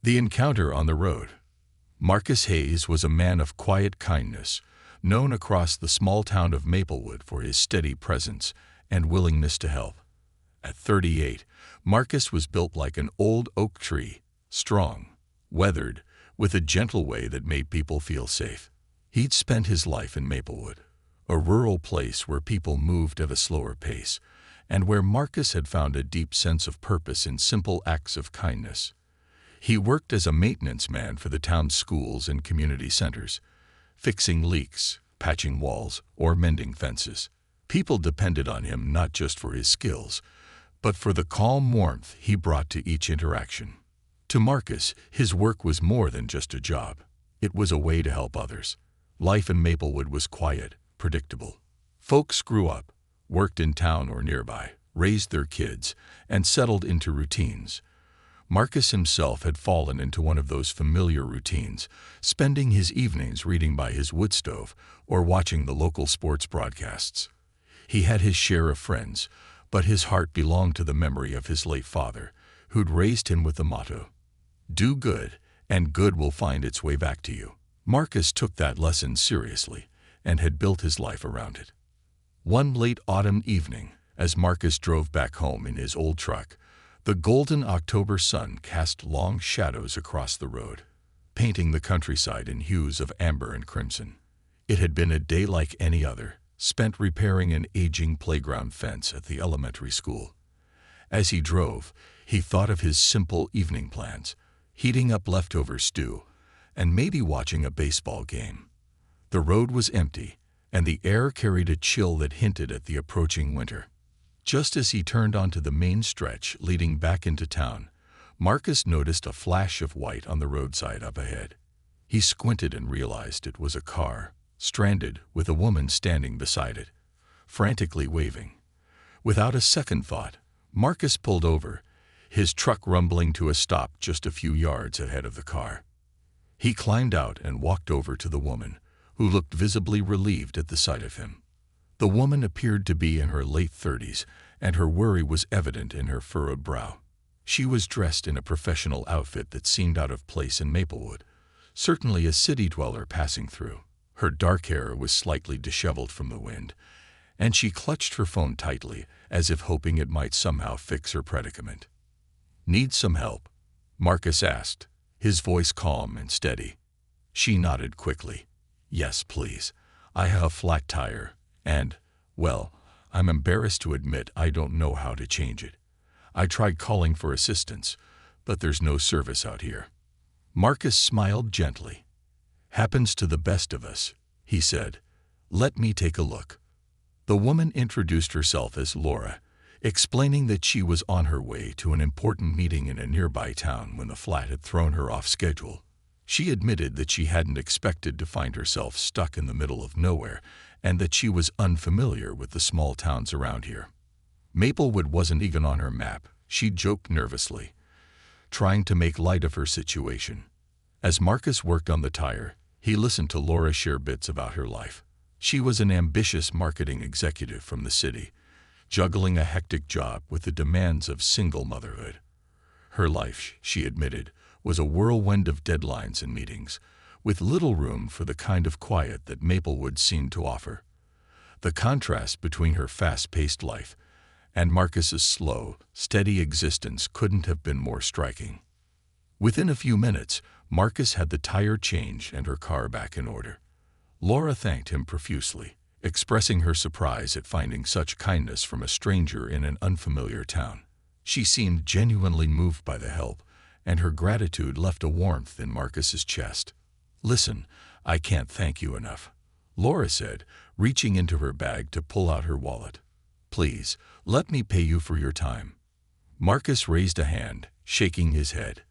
The encounter on the road. Marcus Hayes was a man of quiet kindness, known across the small town of Maplewood for his steady presence and willingness to help. At 38, Marcus was built like an old oak tree, strong, weathered, with a gentle way that made people feel safe. He'd spent his life in Maplewood, a rural place where people moved at a slower pace, and where Marcus had found a deep sense of purpose in simple acts of kindness. He worked as a maintenance man for the town's schools and community centers, fixing leaks, patching walls, or mending fences. People depended on him not just for his skills, but for the calm warmth he brought to each interaction. To Marcus, his work was more than just a job. It was a way to help others. Life in Maplewood was quiet, predictable. Folks grew up, worked in town or nearby, raised their kids, and settled into routines. Marcus himself had fallen into one of those familiar routines, spending his evenings reading by his wood stove or watching the local sports broadcasts. He had his share of friends, but his heart belonged to the memory of his late father, who'd raised him with the motto, "Do good, and good will find its way back to you." Marcus took that lesson seriously and had built his life around it. One late autumn evening, as Marcus drove back home in his old truck, the golden October sun cast long shadows across the road, painting the countryside in hues of amber and crimson. It had been a day like any other, spent repairing an aging playground fence at the elementary school. As he drove, he thought of his simple evening plans, heating up leftover stew, and maybe watching a baseball game. The road was empty, and the air carried a chill that hinted at the approaching winter. Just as he turned onto the main stretch leading back into town, Marcus noticed a flash of white on the roadside up ahead. He squinted and realized it was a car, stranded, with a woman standing beside it, frantically waving. Without a second thought, Marcus pulled over, his truck rumbling to a stop just a few yards ahead of the car. He climbed out and walked over to the woman, who looked visibly relieved at the sight of him. The woman appeared to be in her late 30s, and her worry was evident in her furrowed brow. She was dressed in a professional outfit that seemed out of place in Maplewood, certainly a city dweller passing through. Her dark hair was slightly disheveled from the wind, and she clutched her phone tightly, as if hoping it might somehow fix her predicament. "Need some help?" Marcus asked, his voice calm and steady. She nodded quickly. "Yes, please. I have a flat tire. And, well, I'm embarrassed to admit I don't know how to change it. I tried calling for assistance, but there's no service out here." Marcus smiled gently. "Happens to the best of us," he said. "Let me take a look." The woman introduced herself as Laura, explaining that she was on her way to an important meeting in a nearby town when the flat had thrown her off schedule. She admitted that she hadn't expected to find herself stuck in the middle of nowhere, and that she was unfamiliar with the small towns around here. Maplewood wasn't even on her map, she joked nervously, trying to make light of her situation. As Marcus worked on the tire, he listened to Laura share bits about her life. She was an ambitious marketing executive from the city, juggling a hectic job with the demands of single motherhood. Her life, she admitted, was a whirlwind of deadlines and meetings, with little room for the kind of quiet that Maplewood seemed to offer. The contrast between her fast-paced life and Marcus's slow, steady existence couldn't have been more striking. Within a few minutes, Marcus had the tire changed and her car back in order. Laura thanked him profusely, expressing her surprise at finding such kindness from a stranger in an unfamiliar town. She seemed genuinely moved by the help, and her gratitude left a warmth in Marcus's chest. "Listen, I can't thank you enough," Laura said, reaching into her bag to pull out her wallet. "Please, let me pay you for your time." Marcus raised a hand, shaking his head.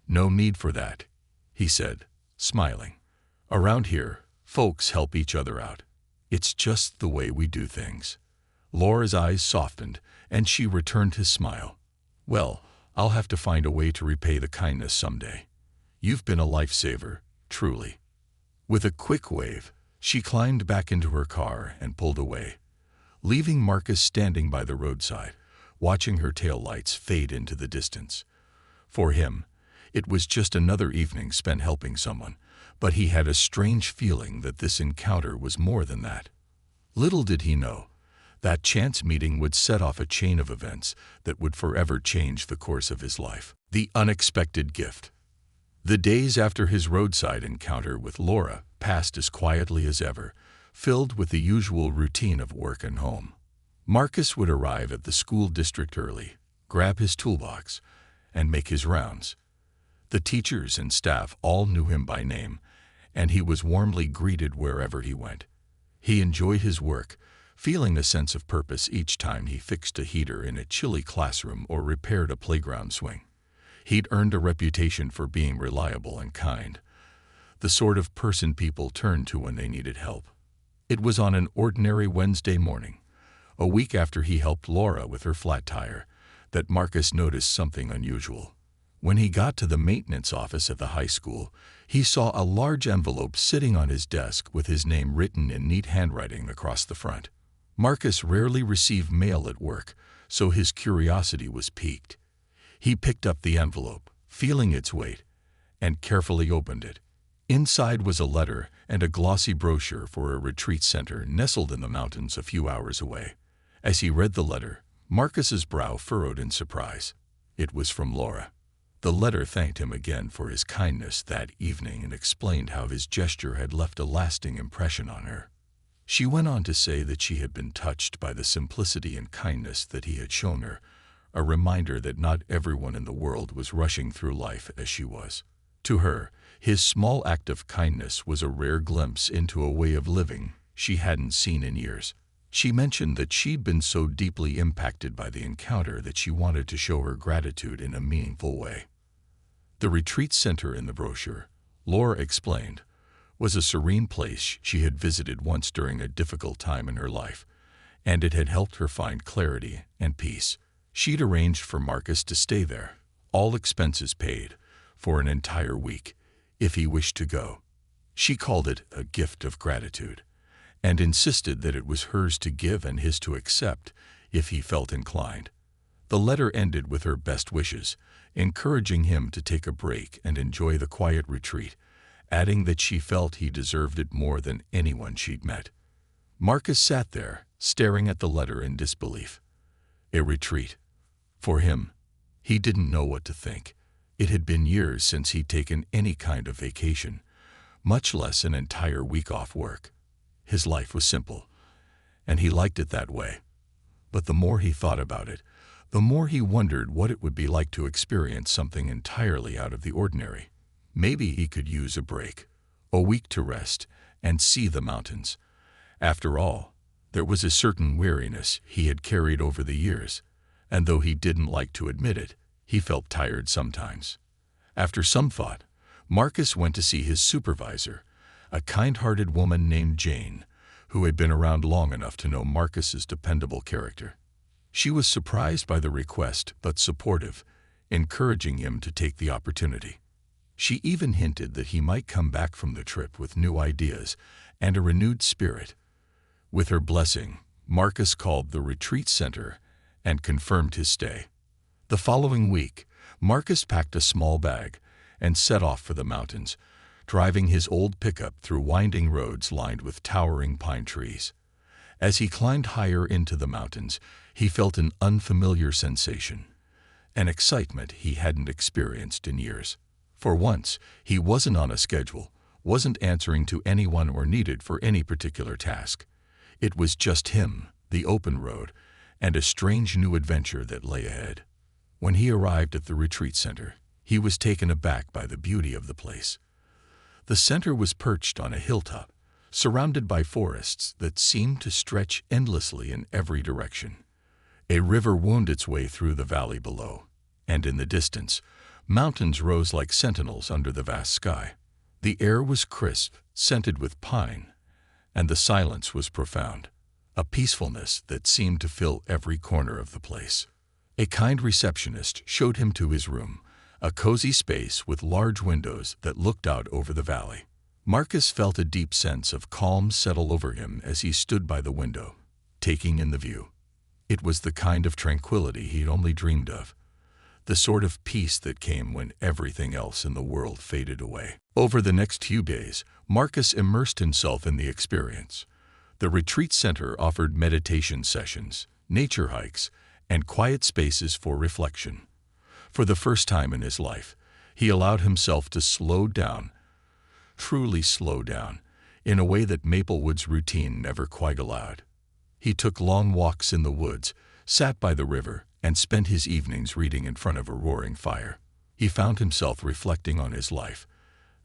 "No need for that," he said, smiling. "Around here, folks help each other out. It's just the way we do things." Laura's eyes softened, and she returned his smile. "Well, I'll have to find a way to repay the kindness someday. You've been a lifesaver, truly." With a quick wave, she climbed back into her car and pulled away, leaving Marcus standing by the roadside, watching her taillights fade into the distance. For him, It was just another evening spent helping someone, but he had a strange feeling that this encounter was more than that. Little did he know, that chance meeting would set off a chain of events that would forever change the course of his life. The unexpected gift. The days after his roadside encounter with Laura passed as quietly as ever, filled with the usual routine of work and home. Marcus would arrive at the school district early, grab his toolbox, and make his rounds. The teachers and staff all knew him by name, and he was warmly greeted wherever he went. He enjoyed his work, feeling a sense of purpose each time he fixed a heater in a chilly classroom or repaired a playground swing. He'd earned a reputation for being reliable and kind, the sort of person people turned to when they needed help. It was on an ordinary Wednesday morning, a week after he helped Laura with her flat tire, that Marcus noticed something unusual. When he got to the maintenance office at the high school, he saw a large envelope sitting on his desk with his name written in neat handwriting across the front. Marcus rarely received mail at work, so his curiosity was piqued. He picked up the envelope, feeling its weight, and carefully opened it. Inside was a letter and a glossy brochure for a retreat center nestled in the mountains a few hours away. As he read the letter, Marcus's brow furrowed in surprise. It was from Laura. The letter thanked him again for his kindness that evening and explained how his gesture had left a lasting impression on her. She went on to say that she had been touched by the simplicity and kindness that he had shown her, a reminder that not everyone in the world was rushing through life as she was. To her, his small act of kindness was a rare glimpse into a way of living she hadn't seen in years. She mentioned that she'd been so deeply impacted by the encounter that she wanted to show her gratitude in a meaningful way. The retreat center in the brochure, Laura explained, was a serene place she had visited once during a difficult time in her life, and it had helped her find clarity and peace. She'd arranged for Marcus to stay there, all expenses paid, for an entire week, if he wished to go. She called it a gift of gratitude, and insisted that it was hers to give and his to accept if he felt inclined. The letter ended with her best wishes, encouraging him to take a break and enjoy the quiet retreat, adding that she felt he deserved it more than anyone she'd met. Marcus sat there, staring at the letter in disbelief. A retreat. For him, he didn't know what to think. It had been years since he'd taken any kind of vacation, much less an entire week off work. His life was simple, and he liked it that way. But the more he thought about it, the more he wondered what it would be like to experience something entirely out of the ordinary. Maybe he could use a break, a week to rest and see the mountains. After all, there was a certain weariness he had carried over the years, and though he didn't like to admit it, he felt tired sometimes. After some thought, Marcus went to see his supervisor, a kind-hearted woman named Jane, who had been around long enough to know Marcus's dependable character. She was surprised by the request, but supportive, encouraging him to take the opportunity. She even hinted that he might come back from the trip with new ideas and a renewed spirit. With her blessing, Marcus called the retreat center and confirmed his stay. The following week, Marcus packed a small bag and set off for the mountains, driving his old pickup through winding roads lined with towering pine trees. As he climbed higher into the mountains, he felt an unfamiliar sensation, an excitement he hadn't experienced in years. For once, he wasn't on a schedule, wasn't answering to anyone or needed for any particular task. It was just him, the open road, and a strange new adventure that lay ahead. When he arrived at the retreat center, he was taken aback by the beauty of the place. The center was perched on a hilltop, surrounded by forests that seemed to stretch endlessly in every direction. A river wound its way through the valley below, and in the distance, mountains rose like sentinels under the vast sky. The air was crisp, scented with pine, and the silence was profound, a peacefulness that seemed to fill every corner of the place. A kind receptionist showed him to his room, a cozy space with large windows that looked out over the valley. Marcus felt a deep sense of calm settle over him as he stood by the window, taking in the view. It was the kind of tranquility he'd only dreamed of, the sort of peace that came when everything else in the world faded away. Over the next few days, Marcus immersed himself in the experience. The retreat center offered meditation sessions, nature hikes, and quiet spaces for reflection. For the first time in his life, he allowed himself to slow down, truly slow down, in a way that Maplewood's routine never quite allowed. He took long walks in the woods, sat by the river, and spent his evenings reading in front of a roaring fire. He found himself reflecting on his life,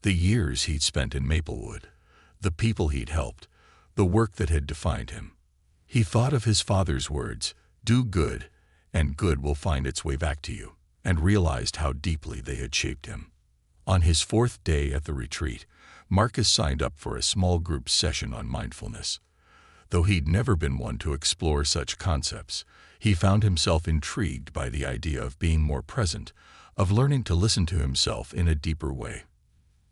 the years he'd spent in Maplewood, the people he'd helped, the work that had defined him. He thought of his father's words, "Do good, and good will find its way back to you," and realized how deeply they had shaped him. On his fourth day at the retreat, Marcus signed up for a small group session on mindfulness. Though he'd never been one to explore such concepts, he found himself intrigued by the idea of being more present, of learning to listen to himself in a deeper way.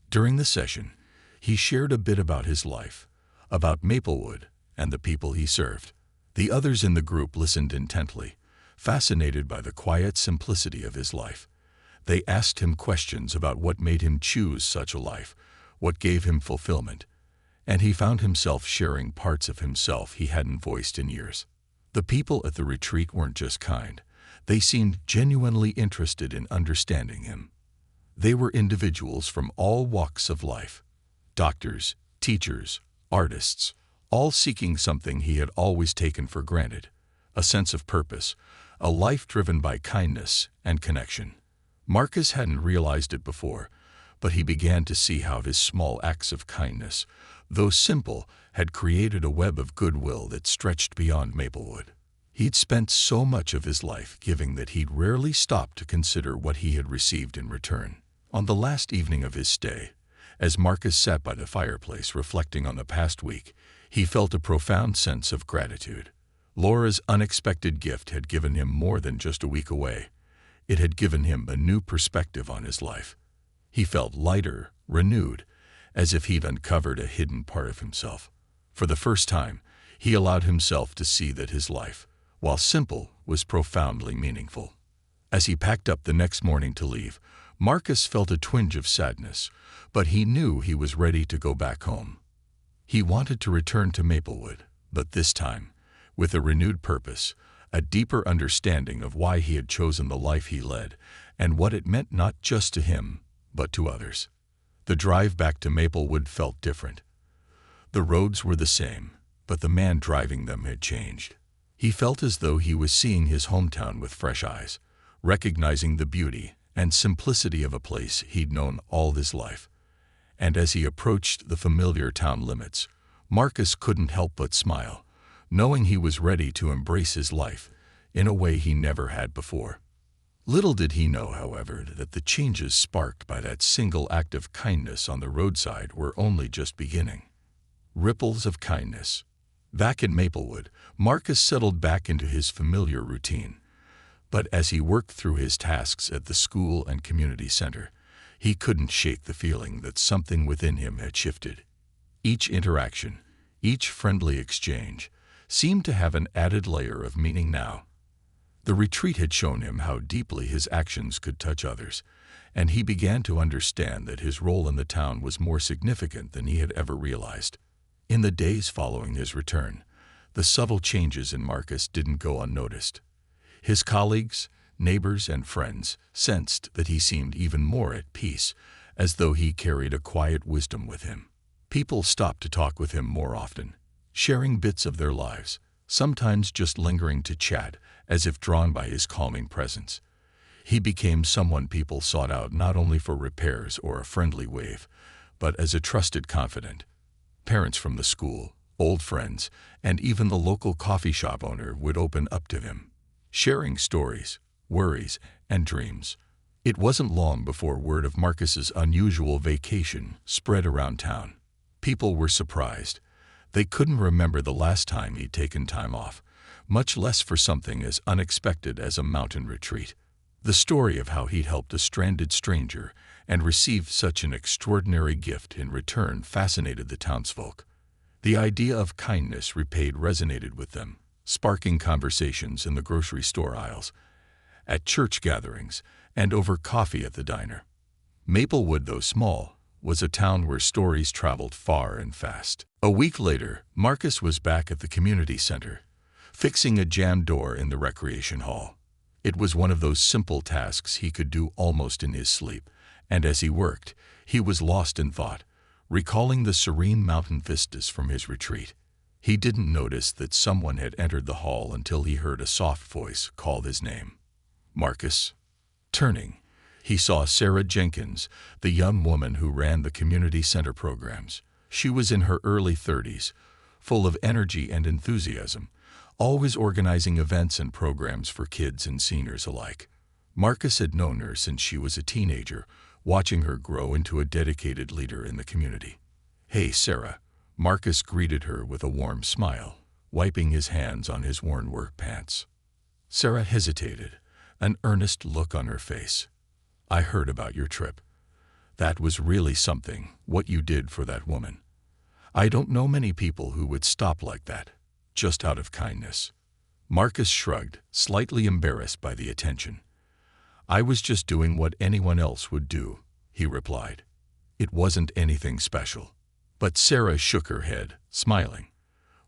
During the session, he shared a bit about his life, about Maplewood and the people he served. The others in the group listened intently, fascinated by the quiet simplicity of his life. They asked him questions about what made him choose such a life, what gave him fulfillment, and he found himself sharing parts of himself he hadn't voiced in years. The people at the retreat weren't just kind. They seemed genuinely interested in understanding him. They were individuals from all walks of life, doctors, teachers, artists, all seeking something he had always taken for granted, a sense of purpose, a life driven by kindness and connection. Marcus hadn't realized it before, but he began to see how his small acts of kindness, though simple, had created a web of goodwill that stretched beyond Maplewood. He'd spent so much of his life giving that he'd rarely stopped to consider what he had received in return. On the last evening of his stay, as Marcus sat by the fireplace reflecting on the past week, he felt a profound sense of gratitude. Laura's unexpected gift had given him more than just a week away. It had given him a new perspective on his life. He felt lighter, renewed, as if he'd uncovered a hidden part of himself. For the first time, he allowed himself to see that his life, while simple, was profoundly meaningful. As he packed up the next morning to leave, Marcus felt a twinge of sadness, but he knew he was ready to go back home. He wanted to return to Maplewood, but this time, with a renewed purpose, a deeper understanding of why he had chosen the life he led, and what it meant not just to him, but to others. The drive back to Maplewood felt different. The roads were the same, but the man driving them had changed. He felt as though he was seeing his hometown with fresh eyes, recognizing the beauty and simplicity of a place he'd known all his life. And as he approached the familiar town limits, Marcus couldn't help but smile, knowing he was ready to embrace his life in a way he never had before. Little did he know, however, that the changes sparked by that single act of kindness on the roadside were only just beginning. Ripples of kindness. Back in Maplewood, Marcus settled back into his familiar routine. But as he worked through his tasks at the school and community center, he couldn't shake the feeling that something within him had shifted. Each interaction, each friendly exchange, seemed to have an added layer of meaning now. The retreat had shown him how deeply his actions could touch others, and he began to understand that his role in the town was more significant than he had ever realized. In the days following his return, the subtle changes in Marcus didn't go unnoticed. His colleagues, neighbors, and friends sensed that he seemed even more at peace, as though he carried a quiet wisdom with him. People stopped to talk with him more often, sharing bits of their lives, sometimes just lingering to chat, as if drawn by his calming presence. He became someone people sought out not only for repairs or a friendly wave, but as a trusted confidant. Parents from the school, old friends, and even the local coffee shop owner would open up to him, sharing stories, worries, and dreams. It wasn't long before word of Marcus's unusual vacation spread around town. People were surprised. They couldn't remember the last time he'd taken time off, much less for something as unexpected as a mountain retreat. The story of how he'd helped a stranded stranger and received such an extraordinary gift in return fascinated the townsfolk. The idea of kindness repaid resonated with them, sparking conversations in the grocery store aisles. at church gatherings, and over coffee at the diner. Maplewood, though small, was a town where stories traveled far and fast. A week later, Marcus was back at the community center, fixing a jammed door in the recreation hall. It was one of those simple tasks he could do almost in his sleep, and as he worked, he was lost in thought, recalling the serene mountain vistas from his retreat. He didn't notice that someone had entered the hall until he heard a soft voice call his name. Marcus. Turning, he saw Sarah Jenkins, the young woman who ran the community center programs. She was in her early 30s, full of energy and enthusiasm, always organizing events and programs for kids and seniors alike. Marcus had known her since she was a teenager, watching her grow into a dedicated leader in the community. "Hey, Sarah." Marcus greeted her with a warm smile, wiping his hands on his worn work pants. Sarah hesitated, an earnest look on her face. "I heard about your trip. That was really something, what you did for that woman. I don't know many people who would stop like that, just out of kindness." Marcus shrugged, slightly embarrassed by the attention. "I was just doing what anyone else would do," he replied. "It wasn't anything special." But Sarah shook her head, smiling.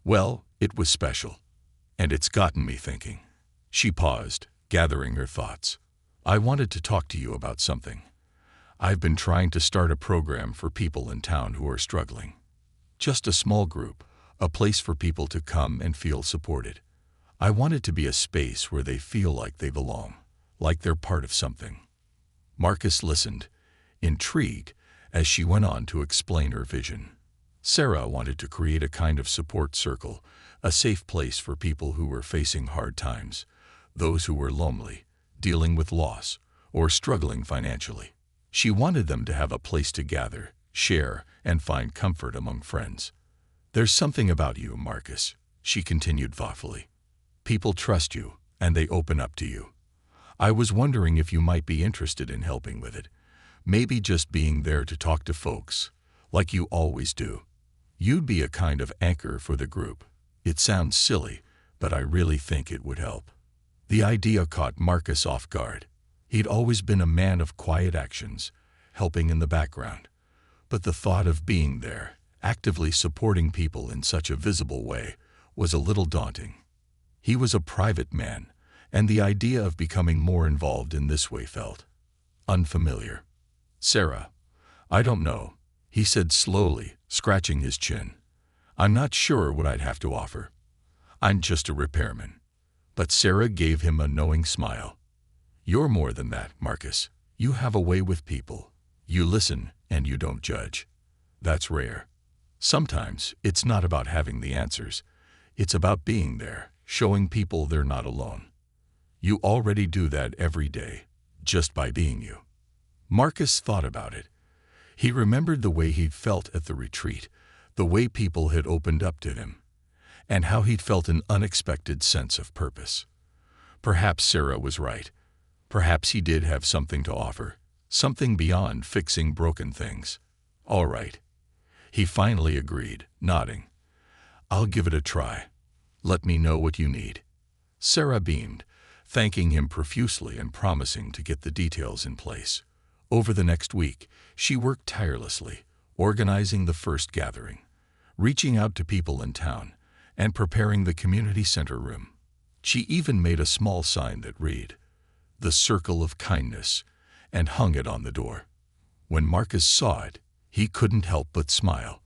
"Well, it was special. And it's gotten me thinking." She paused, gathering her thoughts. "I wanted to talk to you about something. I've been trying to start a program for people in town who are struggling. Just a small group, a place for people to come and feel supported. I want it to be a space where they feel like they belong, like they're part of something." Marcus listened, intrigued, as she went on to explain her vision. Sarah wanted to create a kind of support circle, a safe place for people who were facing hard times, those who were lonely, dealing with loss, or struggling financially. She wanted them to have a place to gather, share, and find comfort among friends. "There's something about you, Marcus," she continued thoughtfully. "People trust you, and they open up to you. I was wondering if you might be interested in helping with it. Maybe just being there to talk to folks, like you always do. You'd be a kind of anchor for the group. It sounds silly, but I really think it would help." The idea caught Marcus off guard. He'd always been a man of quiet actions, helping in the background. But the thought of being there, actively supporting people in such a visible way, was a little daunting. He was a private man, and the idea of becoming more involved in this way felt unfamiliar. "Sarah, I don't know," he said slowly, scratching his chin. "I'm not sure what I'd have to offer. I'm just a repairman." But Sarah gave him a knowing smile. "You're more than that, Marcus. You have a way with people. You listen and you don't judge. That's rare. Sometimes it's not about having the answers. It's about being there, showing people they're not alone. You already do that every day, just by being you." Marcus thought about it. He remembered the way he'd felt at the retreat, the way people had opened up to him, and how he'd felt an unexpected sense of purpose. Perhaps Sarah was right. Perhaps he did have something to offer, something beyond fixing broken things. "All right," he finally agreed, nodding. "I'll give it a try. Let me know what you need." Sarah beamed, thanking him profusely and promising to get the details in place. Over the next week, she worked tirelessly, organizing the first gathering, reaching out to people in town, and preparing the community center room. She even made a small sign that read, "The Circle of Kindness," and hung it on the door. When Marcus saw it, he couldn't help but smile.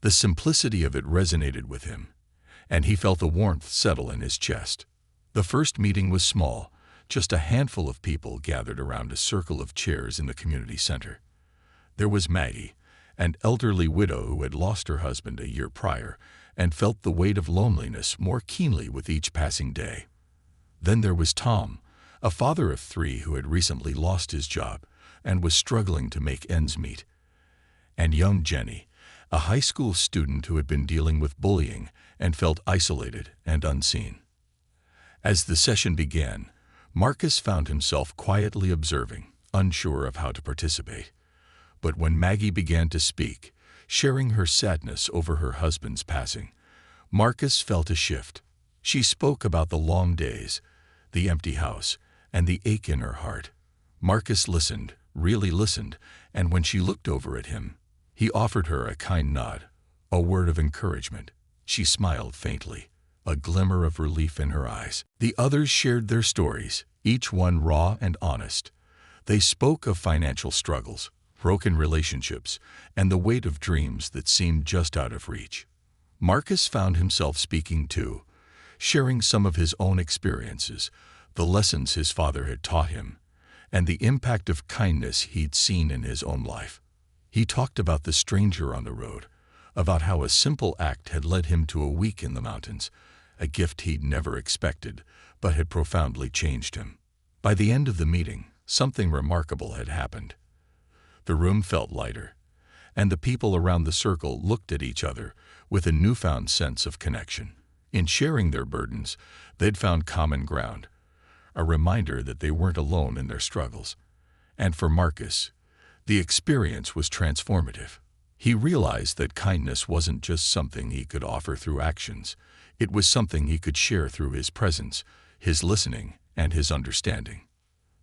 The simplicity of it resonated with him, and he felt a warmth settle in his chest. The first meeting was small, just a handful of people gathered around a circle of chairs in the community center. There was Maggie, an elderly widow who had lost her husband a year prior and felt the weight of loneliness more keenly with each passing day. Then there was Tom, a father of 3 who had recently lost his job and was struggling to make ends meet. And young Jenny, a high school student who had been dealing with bullying and felt isolated and unseen. As the session began, Marcus found himself quietly observing, unsure of how to participate. But when Maggie began to speak, sharing her sadness over her husband's passing, Marcus felt a shift. She spoke about the long days, the empty house, and the ache in her heart. Marcus listened, really listened, and when she looked over at him, he offered her a kind nod, a word of encouragement. She smiled faintly, a glimmer of relief in her eyes. The others shared their stories, each one raw and honest. They spoke of financial struggles, broken relationships, and the weight of dreams that seemed just out of reach. Marcus found himself speaking too, sharing some of his own experiences, the lessons his father had taught him, and the impact of kindness he'd seen in his own life. He talked about the stranger on the road, about how a simple act had led him to a week in the mountains, a gift he'd never expected, but had profoundly changed him. By the end of the meeting, something remarkable had happened. The room felt lighter, and the people around the circle looked at each other with a newfound sense of connection. In sharing their burdens, they'd found common ground, a reminder that they weren't alone in their struggles. And for Marcus, the experience was transformative. He realized that kindness wasn't just something he could offer through actions. It was something he could share through his presence, his listening, and his understanding.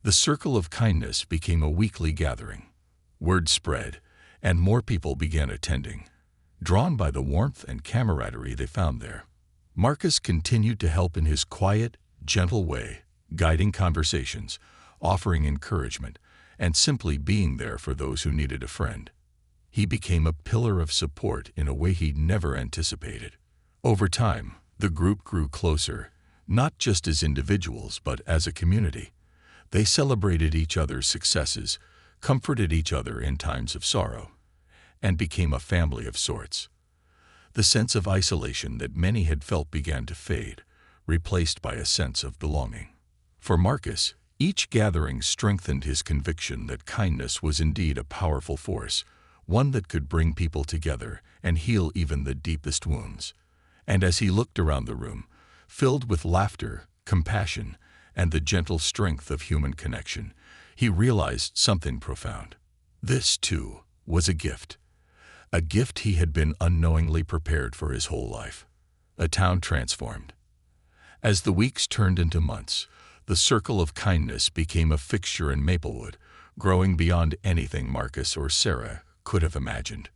The circle of kindness became a weekly gathering. Word spread, and more people began attending, drawn by the warmth and camaraderie they found there. Marcus continued to help in his quiet, gentle way, guiding conversations, offering encouragement, and simply being there for those who needed a friend. He became a pillar of support in a way he'd never anticipated. Over time, the group grew closer, not just as individuals but as a community. They celebrated each other's successes, comforted each other in times of sorrow, and became a family of sorts. The sense of isolation that many had felt began to fade, replaced by a sense of belonging. For Marcus, each gathering strengthened his conviction that kindness was indeed a powerful force, one that could bring people together and heal even the deepest wounds. And as he looked around the room, filled with laughter, compassion, and the gentle strength of human connection, he realized something profound. This, too, was a gift he had been unknowingly prepared for his whole life. A town transformed. As the weeks turned into months, the circle of kindness became a fixture in Maplewood, growing beyond anything Marcus or Sarah could have imagined.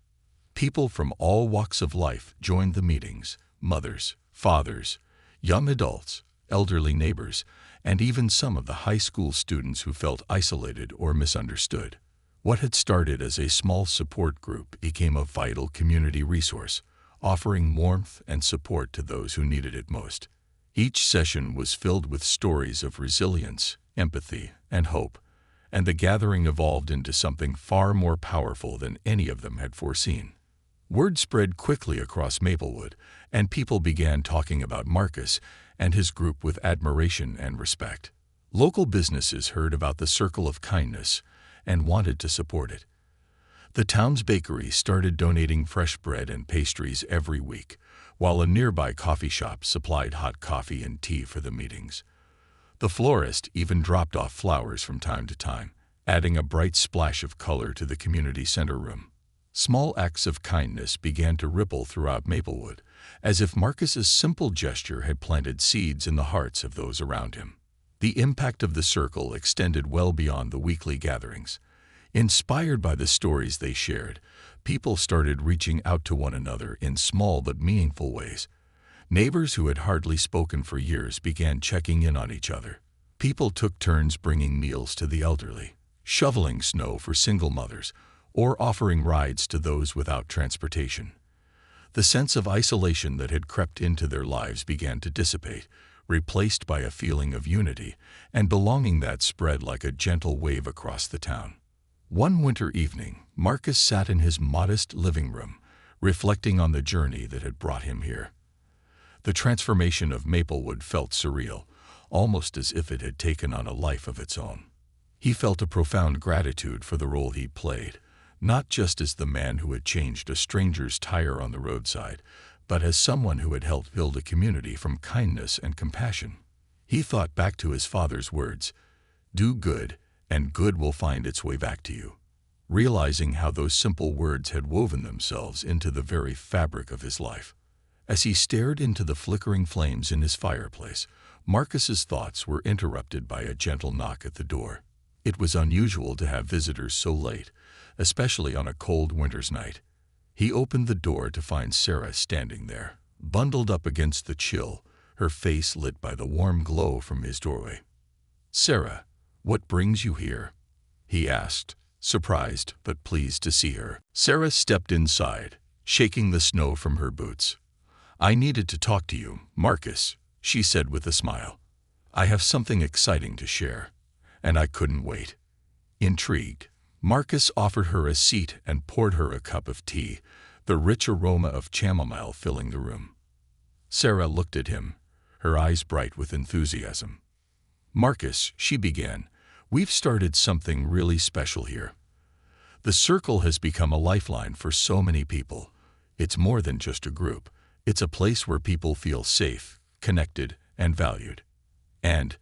People from all walks of life joined the meetings: mothers, fathers, young adults, elderly neighbors, and even some of the high school students who felt isolated or misunderstood. What had started as a small support group became a vital community resource, offering warmth and support to those who needed it most. Each session was filled with stories of resilience, empathy, and hope, and the gathering evolved into something far more powerful than any of them had foreseen. Word spread quickly across Maplewood, and people began talking about Marcus and his group with admiration and respect. Local businesses heard about the Circle of Kindness and wanted to support it. The town's bakery started donating fresh bread and pastries every week, while a nearby coffee shop supplied hot coffee and tea for the meetings. The florist even dropped off flowers from time to time, adding a bright splash of color to the community center room. Small acts of kindness began to ripple throughout Maplewood, as if Marcus's simple gesture had planted seeds in the hearts of those around him. The impact of the circle extended well beyond the weekly gatherings. Inspired by the stories they shared, people started reaching out to one another in small but meaningful ways. Neighbors who had hardly spoken for years began checking in on each other. People took turns bringing meals to the elderly, shoveling snow for single mothers, or offering rides to those without transportation. The sense of isolation that had crept into their lives began to dissipate, replaced by a feeling of unity and belonging that spread like a gentle wave across the town. One winter evening, Marcus sat in his modest living room, reflecting on the journey that had brought him here. The transformation of Maplewood felt surreal, almost as if it had taken on a life of its own. He felt a profound gratitude for the role he played, not just as the man who had changed a stranger's tire on the roadside, but as someone who had helped build a community from kindness and compassion. He thought back to his father's words, "Do good, and good will find its way back to you," realizing how those simple words had woven themselves into the very fabric of his life. As he stared into the flickering flames in his fireplace, Marcus's thoughts were interrupted by a gentle knock at the door. It was unusual to have visitors so late, especially on a cold winter's night. He opened the door to find Sarah standing there, bundled up against the chill, her face lit by the warm glow from his doorway. "Sarah, what brings you here?" he asked, surprised but pleased to see her. Sarah stepped inside, shaking the snow from her boots. "I needed to talk to you, Marcus," she said with a smile. "I have something exciting to share, and I couldn't wait." Intrigued, Marcus offered her a seat and poured her a cup of tea, the rich aroma of chamomile filling the room. Sarah looked at him, her eyes bright with enthusiasm. "Marcus," she began, "we've started something really special here. The circle has become a lifeline for so many people. It's more than just a group. It's a place where people feel safe, connected, and valued. And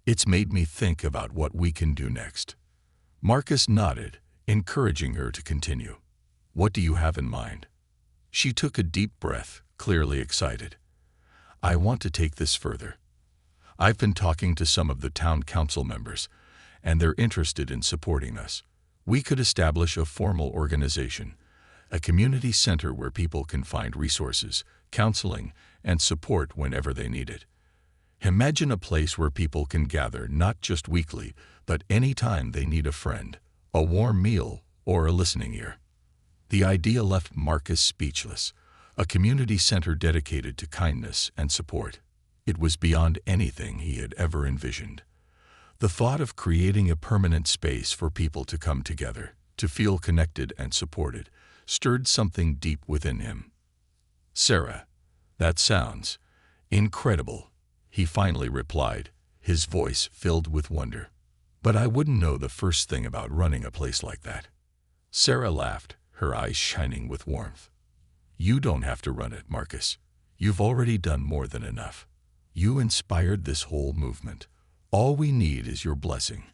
it's made me think about what we can do next." Marcus nodded, encouraging her to continue. "What do you have in mind?" She took a deep breath, clearly excited. "I want to take this further. I've been talking to some of the town council members, and they're interested in supporting us. We could establish a formal organization, a community center where people can find resources, counseling, and support whenever they need it. Imagine a place where people can gather not just weekly, but any time they need a friend, a warm meal, or a listening ear." The idea left Marcus speechless. A community center dedicated to kindness and support. It was beyond anything he had ever envisioned. The thought of creating a permanent space for people to come together, to feel connected and supported, stirred something deep within him. "Sarah, that sounds incredible," he finally replied, his voice filled with wonder. "But I wouldn't know the first thing about running a place like that." Sarah laughed, her eyes shining with warmth. "You don't have to run it, Marcus. You've already done more than enough. You inspired this whole movement. All we need is your blessing,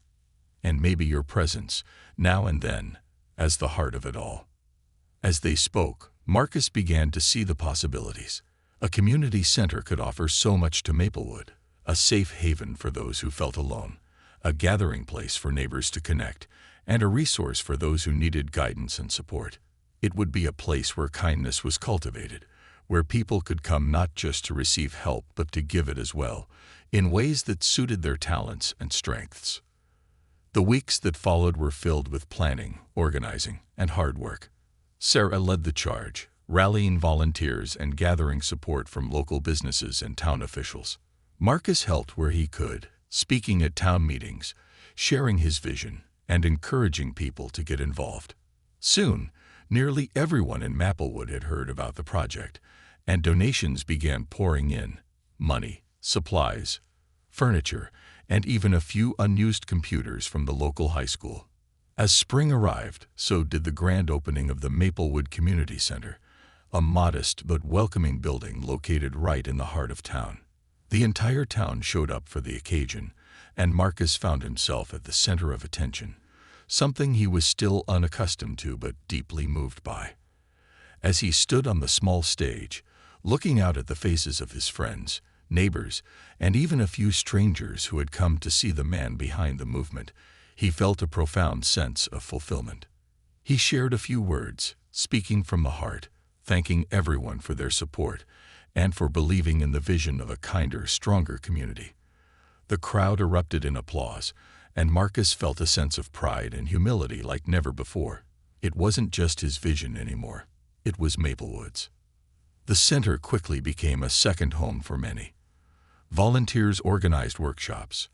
and maybe your presence, now and then, as the heart of it all." As they spoke, Marcus began to see the possibilities. A community center could offer so much to Maplewood, a safe haven for those who felt alone, a gathering place for neighbors to connect, and a resource for those who needed guidance and support. It would be a place where kindness was cultivated, where people could come not just to receive help but to give it as well, in ways that suited their talents and strengths. The weeks that followed were filled with planning, organizing, and hard work. Sarah led the charge, rallying volunteers and gathering support from local businesses and town officials. Marcus helped where he could, speaking at town meetings, sharing his vision, and encouraging people to get involved. Soon, nearly everyone in Maplewood had heard about the project, and donations began pouring in: money, supplies, furniture, and even a few unused computers from the local high school. As spring arrived, so did the grand opening of the Maplewood Community Center, a modest but welcoming building located right in the heart of town. The entire town showed up for the occasion, and Marcus found himself at the center of attention, something he was still unaccustomed to but deeply moved by. As he stood on the small stage, looking out at the faces of his friends, neighbors, and even a few strangers who had come to see the man behind the movement, he felt a profound sense of fulfillment. He shared a few words, speaking from the heart, thanking everyone for their support and for believing in the vision of a kinder, stronger community. The crowd erupted in applause, and Marcus felt a sense of pride and humility like never before. It wasn't just his vision anymore. It was Maplewood's. The center quickly became a second home for many. Volunteers organized workshops,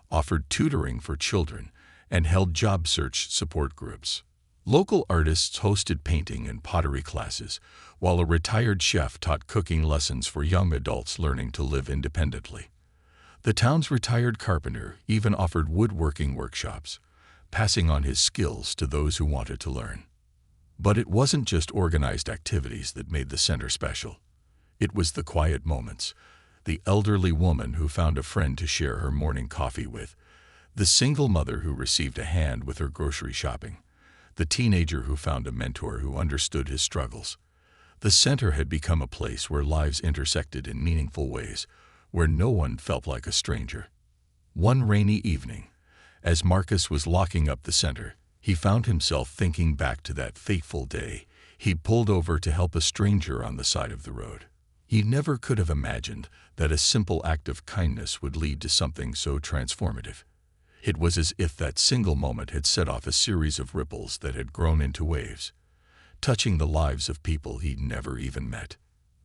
offered tutoring for children, and held job search support groups. Local artists hosted painting and pottery classes, while a retired chef taught cooking lessons for young adults learning to live independently. The town's retired carpenter even offered woodworking workshops, passing on his skills to those who wanted to learn. But it wasn't just organized activities that made the center special. It was the quiet moments, the elderly woman who found a friend to share her morning coffee with, the single mother who received a hand with her grocery shopping, the teenager who found a mentor who understood his struggles. The center had become a place where lives intersected in meaningful ways, where no one felt like a stranger. One rainy evening, as Marcus was locking up the center, he found himself thinking back to that fateful day he'd pulled over to help a stranger on the side of the road. He never could have imagined that a simple act of kindness would lead to something so transformative. It was as if that single moment had set off a series of ripples that had grown into waves, touching the lives of people he'd never even met.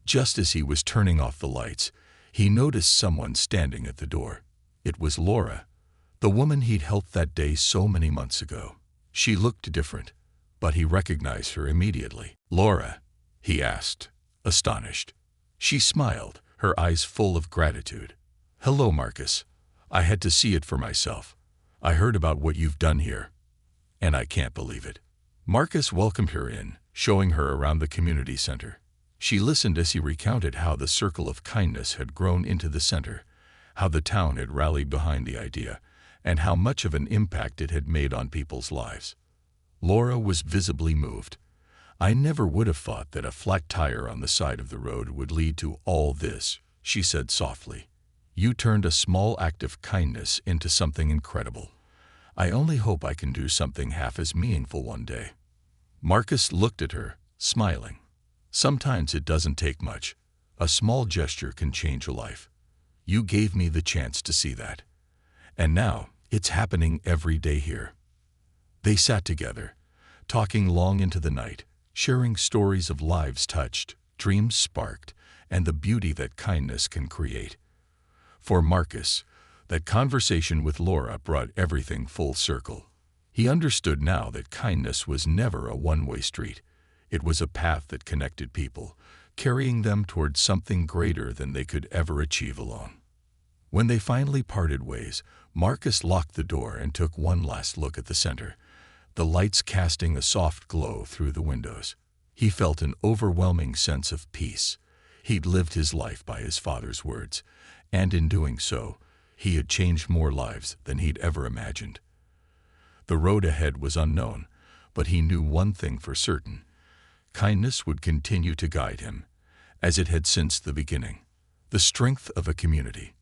Just as he was turning off the lights, he noticed someone standing at the door. It was Laura, the woman he'd helped that day so many months ago. She looked different, but he recognized her immediately. "Laura?" he asked, astonished. She smiled, her eyes full of gratitude. "Hello, Marcus. I had to see it for myself. I heard about what you've done here, and I can't believe it." Marcus welcomed her in, showing her around the community center. She listened as he recounted how the circle of kindness had grown into the center, how the town had rallied behind the idea, and how much of an impact it had made on people's lives. Laura was visibly moved. "I never would have thought that a flat tire on the side of the road would lead to all this," she said softly. "You turned a small act of kindness into something incredible. I only hope I can do something half as meaningful one day." Marcus looked at her, smiling. "Sometimes it doesn't take much. A small gesture can change a life. You gave me the chance to see that. And now, it's happening every day here." They sat together, talking long into the night, sharing stories of lives touched, dreams sparked, and the beauty that kindness can create. For Marcus, that conversation with Laura brought everything full circle. He understood now that kindness was never a one-way street. It was a path that connected people, carrying them towards something greater than they could ever achieve alone. When they finally parted ways, Marcus locked the door and took one last look at the center, the lights casting a soft glow through the windows. He felt an overwhelming sense of peace. He'd lived his life by his father's words, and in doing so, he had changed more lives than he'd ever imagined. The road ahead was unknown, but he knew one thing for certain. Kindness would continue to guide him, as it had since the beginning. The strength of a community.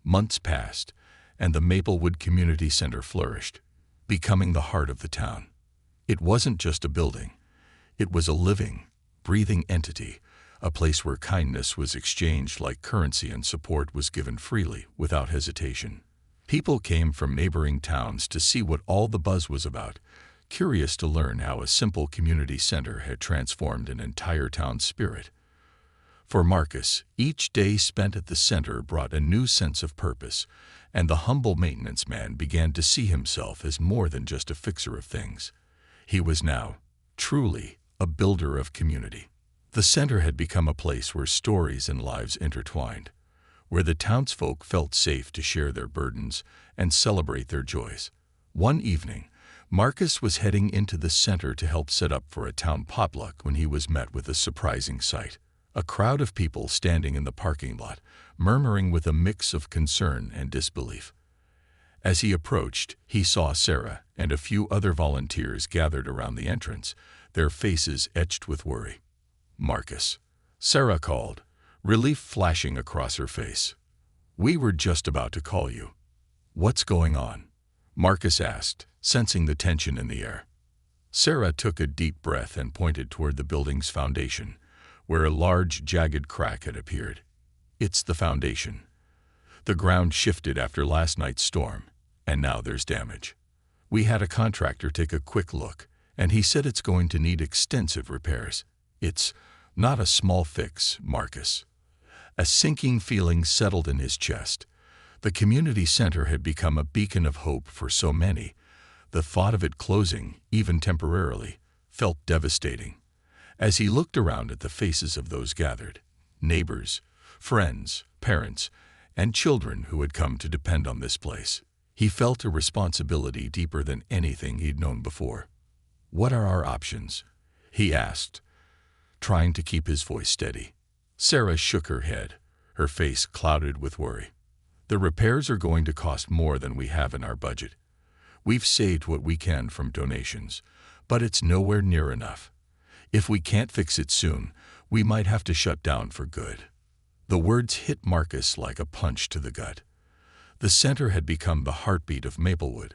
Months passed, and the Maplewood Community Center flourished, becoming the heart of the town. It wasn't just a building. It was a living, breathing entity, a place where kindness was exchanged like currency and support was given freely, without hesitation. People came from neighboring towns to see what all the buzz was about, curious to learn how a simple community center had transformed an entire town's spirit. For Marcus, each day spent at the center brought a new sense of purpose, and the humble maintenance man began to see himself as more than just a fixer of things. He was now, truly, a builder of community. The center had become a place where stories and lives intertwined, where the townsfolk felt safe to share their burdens and celebrate their joys. One evening, Marcus was heading into the center to help set up for a town potluck when he was met with a surprising sight. A crowd of people standing in the parking lot, murmuring with a mix of concern and disbelief. As he approached, he saw Sarah and a few other volunteers gathered around the entrance, their faces etched with worry. "Marcus," Sarah called, relief flashing across her face. "We were just about to call you." "What's going on?" Marcus asked, sensing the tension in the air. Sarah took a deep breath and pointed toward the building's foundation, where a large, jagged crack had appeared. "It's the foundation. The ground shifted after last night's storm, and now there's damage. We had a contractor take a quick look, and he said it's going to need extensive repairs. It's not a small fix, Marcus." A sinking feeling settled in his chest. The community center had become a beacon of hope for so many. The thought of it closing, even temporarily, felt devastating. As he looked around at the faces of those gathered, neighbors, friends, parents, and children who had come to depend on this place, he felt a responsibility deeper than anything he'd known before. "What are our options?" he asked, trying to keep his voice steady. Sarah shook her head, her face clouded with worry. "The repairs are going to cost more than we have in our budget. We've saved what we can from donations, but it's nowhere near enough. If we can't fix it soon, we might have to shut down for good." The words hit Marcus like a punch to the gut. The center had become the heartbeat of Maplewood,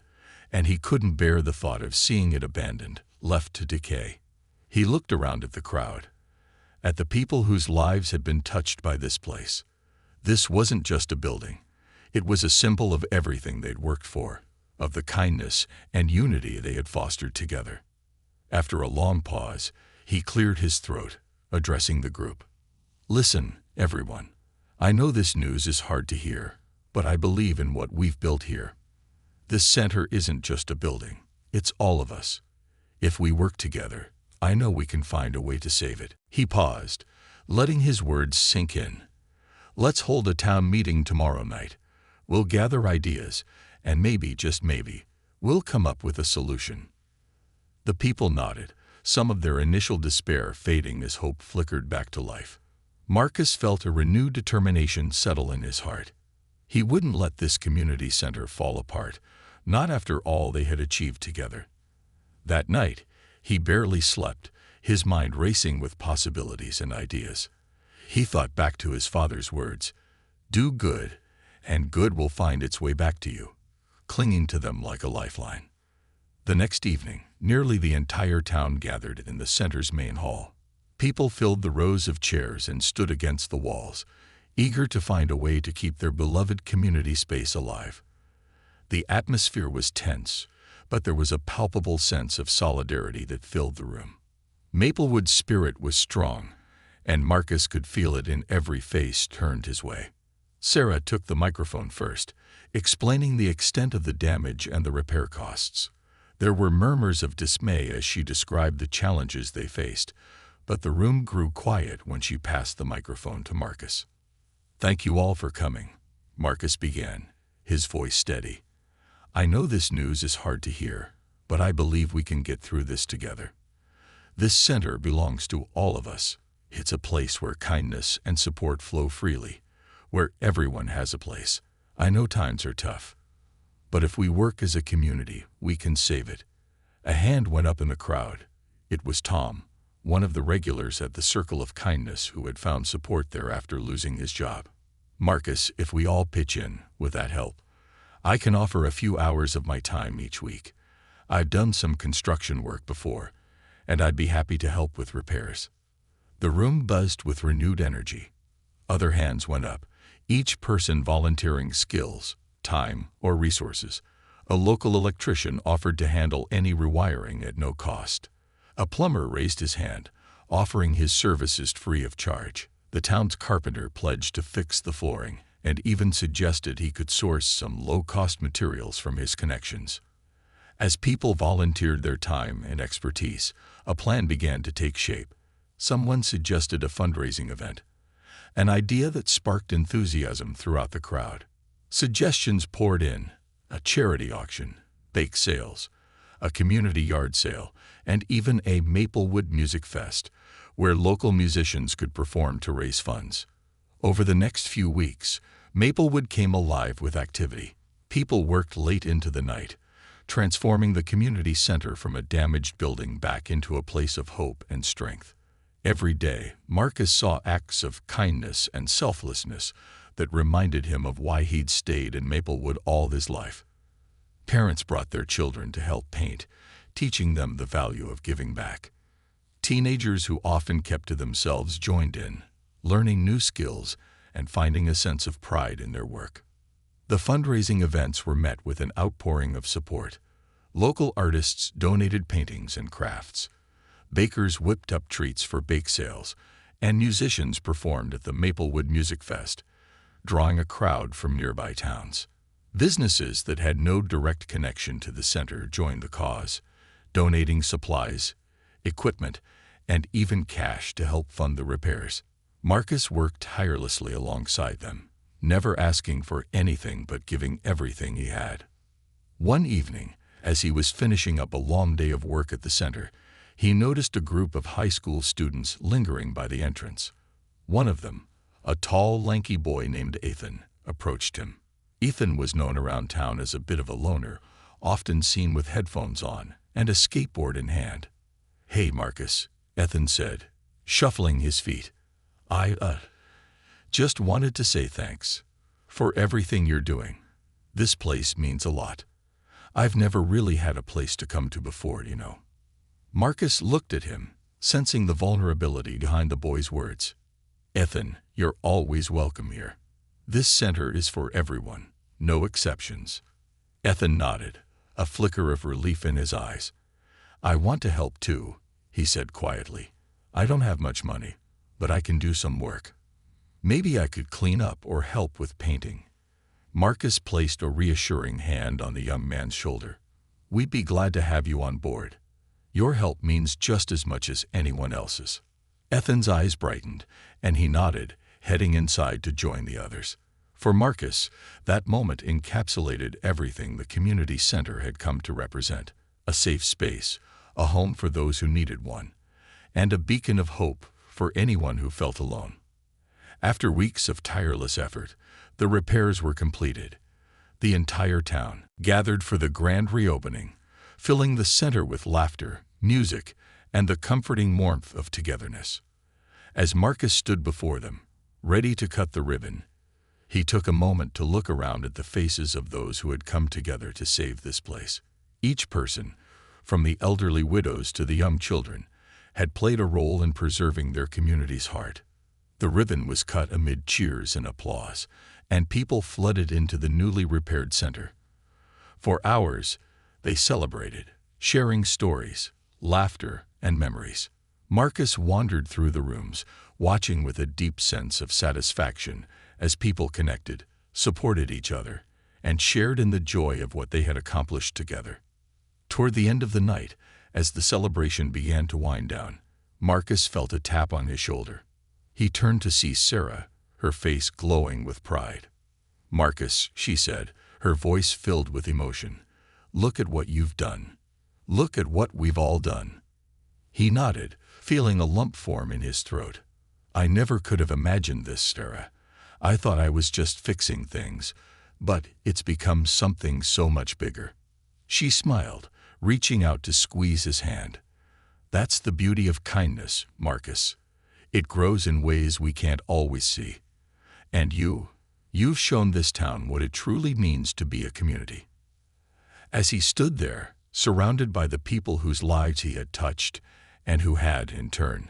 and he couldn't bear the thought of seeing it abandoned, left to decay. He looked around at the crowd, at the people whose lives had been touched by this place. This wasn't just a building. It was a symbol of everything they'd worked for, of the kindness and unity they had fostered together. After a long pause, he cleared his throat, addressing the group. "Listen, everyone. I know this news is hard to hear, but I believe in what we've built here. This center isn't just a building. It's all of us. If we work together, I know we can find a way to save it." He paused, letting his words sink in. "Let's hold a town meeting tomorrow night. We'll gather ideas, and maybe, just maybe, we'll come up with a solution." The people nodded, some of their initial despair fading as hope flickered back to life. Marcus felt a renewed determination settle in his heart. He wouldn't let this community center fall apart, not after all they had achieved together. That night, he barely slept, his mind racing with possibilities and ideas. He thought back to his father's words, "Do good, and good will find its way back to you," clinging to them like a lifeline. The next evening, nearly the entire town gathered in the center's main hall. People filled the rows of chairs and stood against the walls, eager to find a way to keep their beloved community space alive. The atmosphere was tense, but there was a palpable sense of solidarity that filled the room. Maplewood's spirit was strong, and Marcus could feel it in every face turned his way. Sarah took the microphone first, explaining the extent of the damage and the repair costs. There were murmurs of dismay as she described the challenges they faced, but the room grew quiet when she passed the microphone to Marcus. "Thank you all for coming," Marcus began, his voice steady. "I know this news is hard to hear, but I believe we can get through this together. This center belongs to all of us. It's a place where kindness and support flow freely, where everyone has a place. I know times are tough, but if we work as a community, we can save it." A hand went up in the crowd. It was Tom, one of the regulars at the Circle of Kindness who had found support there after losing his job. "Marcus, if we all pitch in, with that help, I can offer a few hours of my time each week. I've done some construction work before, and I'd be happy to help with repairs." The room buzzed with renewed energy. Other hands went up, each person volunteering skills, time, or resources. A local electrician offered to handle any rewiring at no cost. A plumber raised his hand, offering his services free of charge. The town's carpenter pledged to fix the flooring, and even suggested he could source some low-cost materials from his connections. As people volunteered their time and expertise, a plan began to take shape. Someone suggested a fundraising event, an idea that sparked enthusiasm throughout the crowd. Suggestions poured in: a charity auction, bake sales, a community yard sale, and even a Maplewood Music Fest, where local musicians could perform to raise funds. Over the next few weeks, Maplewood came alive with activity. People worked late into the night, transforming the community center from a damaged building back into a place of hope and strength. Every day, Marcus saw acts of kindness and selflessness that reminded him of why he'd stayed in Maplewood all his life. Parents brought their children to help paint, teaching them the value of giving back. Teenagers who often kept to themselves joined in, learning new skills and finding a sense of pride in their work. The fundraising events were met with an outpouring of support. Local artists donated paintings and crafts. Bakers whipped up treats for bake sales, and musicians performed at the Maplewood Music Fest, drawing a crowd from nearby towns. Businesses that had no direct connection to the center joined the cause, donating supplies, equipment, and even cash to help fund the repairs. Marcus worked tirelessly alongside them, never asking for anything but giving everything he had. One evening, as he was finishing up a long day of work at the center, he noticed a group of high school students lingering by the entrance. One of them, a tall, lanky boy named Ethan, approached him. Ethan was known around town as a bit of a loner, often seen with headphones on and a skateboard in hand. "Hey, Marcus," Ethan said, shuffling his feet. I Just wanted to say thanks for everything you're doing. This place means a lot. I've never really had a place to come to before, you know." Marcus looked at him, sensing the vulnerability behind the boy's words. "Ethan, you're always welcome here. This center is for everyone, no exceptions." Ethan nodded, a flicker of relief in his eyes. "I want to help too," he said quietly. "I don't have much money, but I can do some work. Maybe I could clean up or help with painting." Marcus placed a reassuring hand on the young man's shoulder. "We'd be glad to have you on board. Your help means just as much as anyone else's." Ethan's eyes brightened, and he nodded, heading inside to join the others. For Marcus, that moment encapsulated everything the community center had come to represent: a safe space, a home for those who needed one, and a beacon of hope for anyone who felt alone. After weeks of tireless effort, the repairs were completed. The entire town gathered for the grand reopening, filling the center with laughter, music, and the comforting warmth of togetherness. As Marcus stood before them, ready to cut the ribbon, he took a moment to look around at the faces of those who had come together to save this place. Each person, from the elderly widows to the young children, had played a role in preserving their community's heart. The ribbon was cut amid cheers and applause, and people flooded into the newly repaired center. For hours, they celebrated, sharing stories, laughter, and memories. Marcus wandered through the rooms, watching with a deep sense of satisfaction as people connected, supported each other, and shared in the joy of what they had accomplished together. Toward the end of the night, as the celebration began to wind down, Marcus felt a tap on his shoulder. He turned to see Sarah, her face glowing with pride. "Marcus," she said, her voice filled with emotion, "look at what you've done. Look at what we've all done." He nodded, feeling a lump form in his throat. "I never could have imagined this, Sarah. I thought I was just fixing things, but it's become something so much bigger." She smiled, reaching out to squeeze his hand. "That's the beauty of kindness, Marcus. It grows in ways we can't always see. And you've shown this town what it truly means to be a community." As he stood there, surrounded by the people whose lives he had touched, and who had, in turn,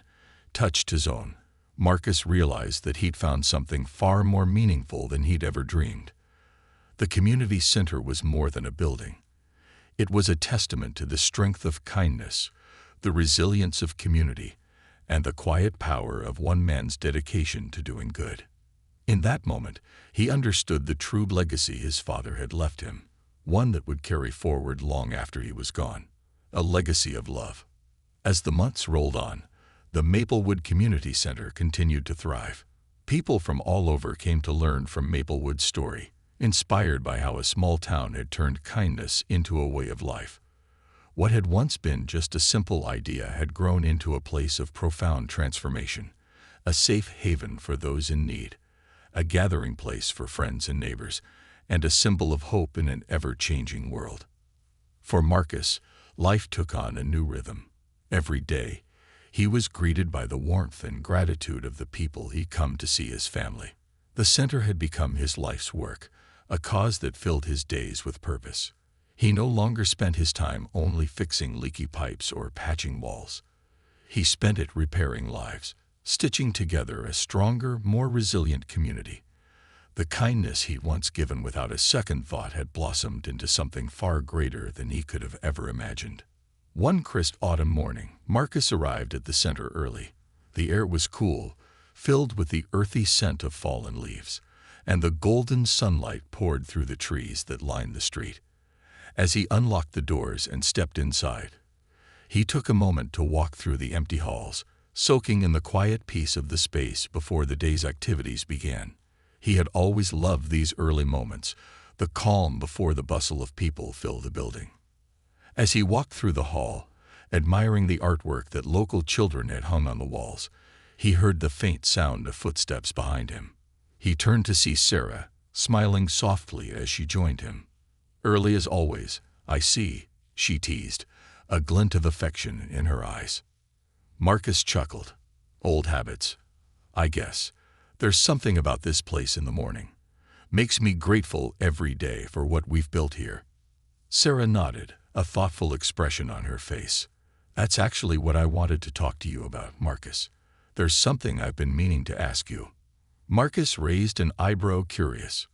touched his own, Marcus realized that he'd found something far more meaningful than he'd ever dreamed. The community center was more than a building. It was a testament to the strength of kindness, the resilience of community, and the quiet power of one man's dedication to doing good. In that moment, he understood the true legacy his father had left him, one that would carry forward long after he was gone, a legacy of love. As the months rolled on, the Maplewood Community Center continued to thrive. People from all over came to learn from Maplewood's story, inspired by how a small town had turned kindness into a way of life. What had once been just a simple idea had grown into a place of profound transformation, a safe haven for those in need, a gathering place for friends and neighbors, and a symbol of hope in an ever-changing world. For Marcus, life took on a new rhythm. Every day, he was greeted by the warmth and gratitude of the people he'd come to see as family. The center had become his life's work, a cause that filled his days with purpose. He no longer spent his time only fixing leaky pipes or patching walls. He spent it repairing lives, stitching together a stronger, more resilient community. The kindness he'd once given without a second thought had blossomed into something far greater than he could have ever imagined. One crisp autumn morning, Marcus arrived at the center early. The air was cool, filled with the earthy scent of fallen leaves, and the golden sunlight poured through the trees that lined the street. As he unlocked the doors and stepped inside, he took a moment to walk through the empty halls, soaking in the quiet peace of the space before the day's activities began. He had always loved these early moments, the calm before the bustle of people filled the building. As he walked through the hall, admiring the artwork that local children had hung on the walls, he heard the faint sound of footsteps behind him. He turned to see Sarah, smiling softly as she joined him. "Early as always, I see," she teased, a glint of affection in her eyes. Marcus chuckled. "Old habits, I guess." There's something about this place in the morning. Makes me grateful every day for what we've built here." Sarah nodded, a thoughtful expression on her face. "That's actually what I wanted to talk to you about, Marcus. There's something I've been meaning to ask you." Marcus raised an eyebrow, curious.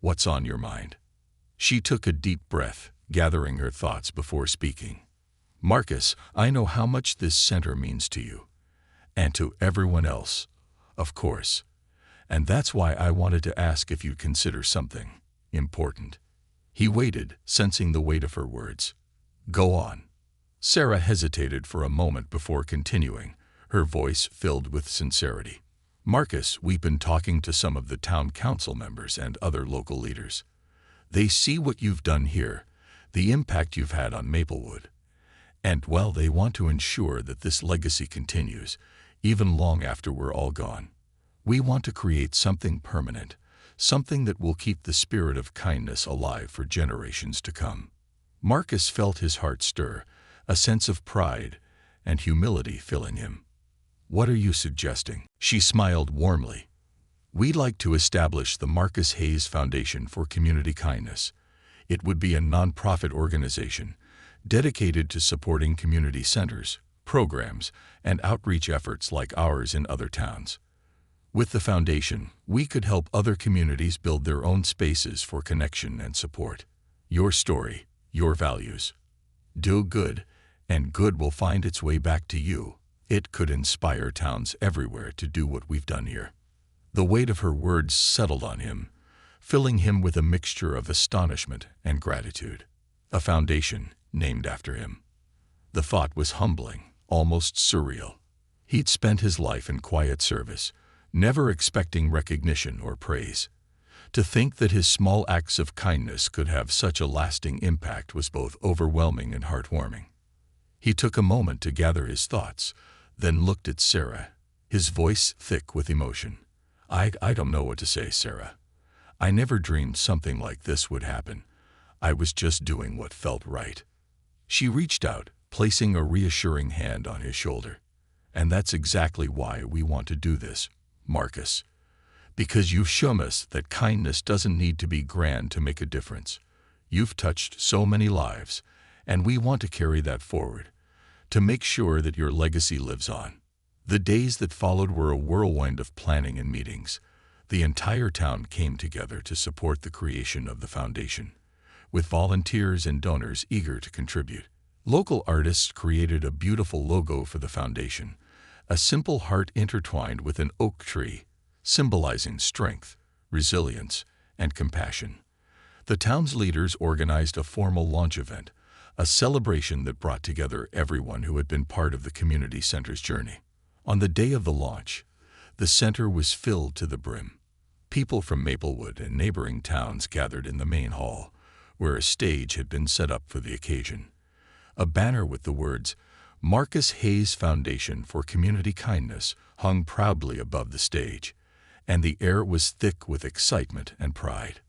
"What's on your mind?" She took a deep breath, gathering her thoughts before speaking. "Marcus, I know how much this center means to you. And to everyone else, of course. And that's why I wanted to ask if you'd consider something important." He waited, sensing the weight of her words. "Go on." Sarah hesitated for a moment before continuing, her voice filled with sincerity. "Marcus, we've been talking to some of the town council members and other local leaders. They see what you've done here, the impact you've had on Maplewood. And, well, they want to ensure that this legacy continues, even long after we're all gone. We want to create something permanent, something that will keep the spirit of kindness alive for generations to come." Marcus felt his heart stir, a sense of pride and humility filling him. "What are you suggesting?" She smiled warmly. "We'd like to establish the Marcus Hayes Foundation for Community Kindness. It would be a nonprofit organization dedicated to supporting community centers, programs, and outreach efforts like ours in other towns. With the foundation, we could help other communities build their own spaces for connection and support. Your story, your values. Do good, and good will find its way back to you. It could inspire towns everywhere to do what we've done here." The weight of her words settled on him, filling him with a mixture of astonishment and gratitude. A foundation named after him. The thought was humbling, almost surreal. He'd spent his life in quiet service, never expecting recognition or praise. To think that his small acts of kindness could have such a lasting impact was both overwhelming and heartwarming. He took a moment to gather his thoughts, then looked at Sarah, his voice thick with emotion. I don't know what to say, Sarah. I never dreamed something like this would happen. I was just doing what felt right." She reached out, placing a reassuring hand on his shoulder. "And that's exactly why we want to do this, Marcus. Because you've shown us that kindness doesn't need to be grand to make a difference. You've touched so many lives, and we want to carry that forward, to make sure that your legacy lives on." The days that followed were a whirlwind of planning and meetings. The entire town came together to support the creation of the foundation, with volunteers and donors eager to contribute. Local artists created a beautiful logo for the foundation, a simple heart intertwined with an oak tree, symbolizing strength, resilience, and compassion. The town's leaders organized a formal launch event, a celebration that brought together everyone who had been part of the community center's journey. On the day of the launch, the center was filled to the brim. People from Maplewood and neighboring towns gathered in the main hall, where a stage had been set up for the occasion. A banner with the words, "Marcus Hayes Foundation for Community Kindness," hung proudly above the stage, and the air was thick with excitement and pride.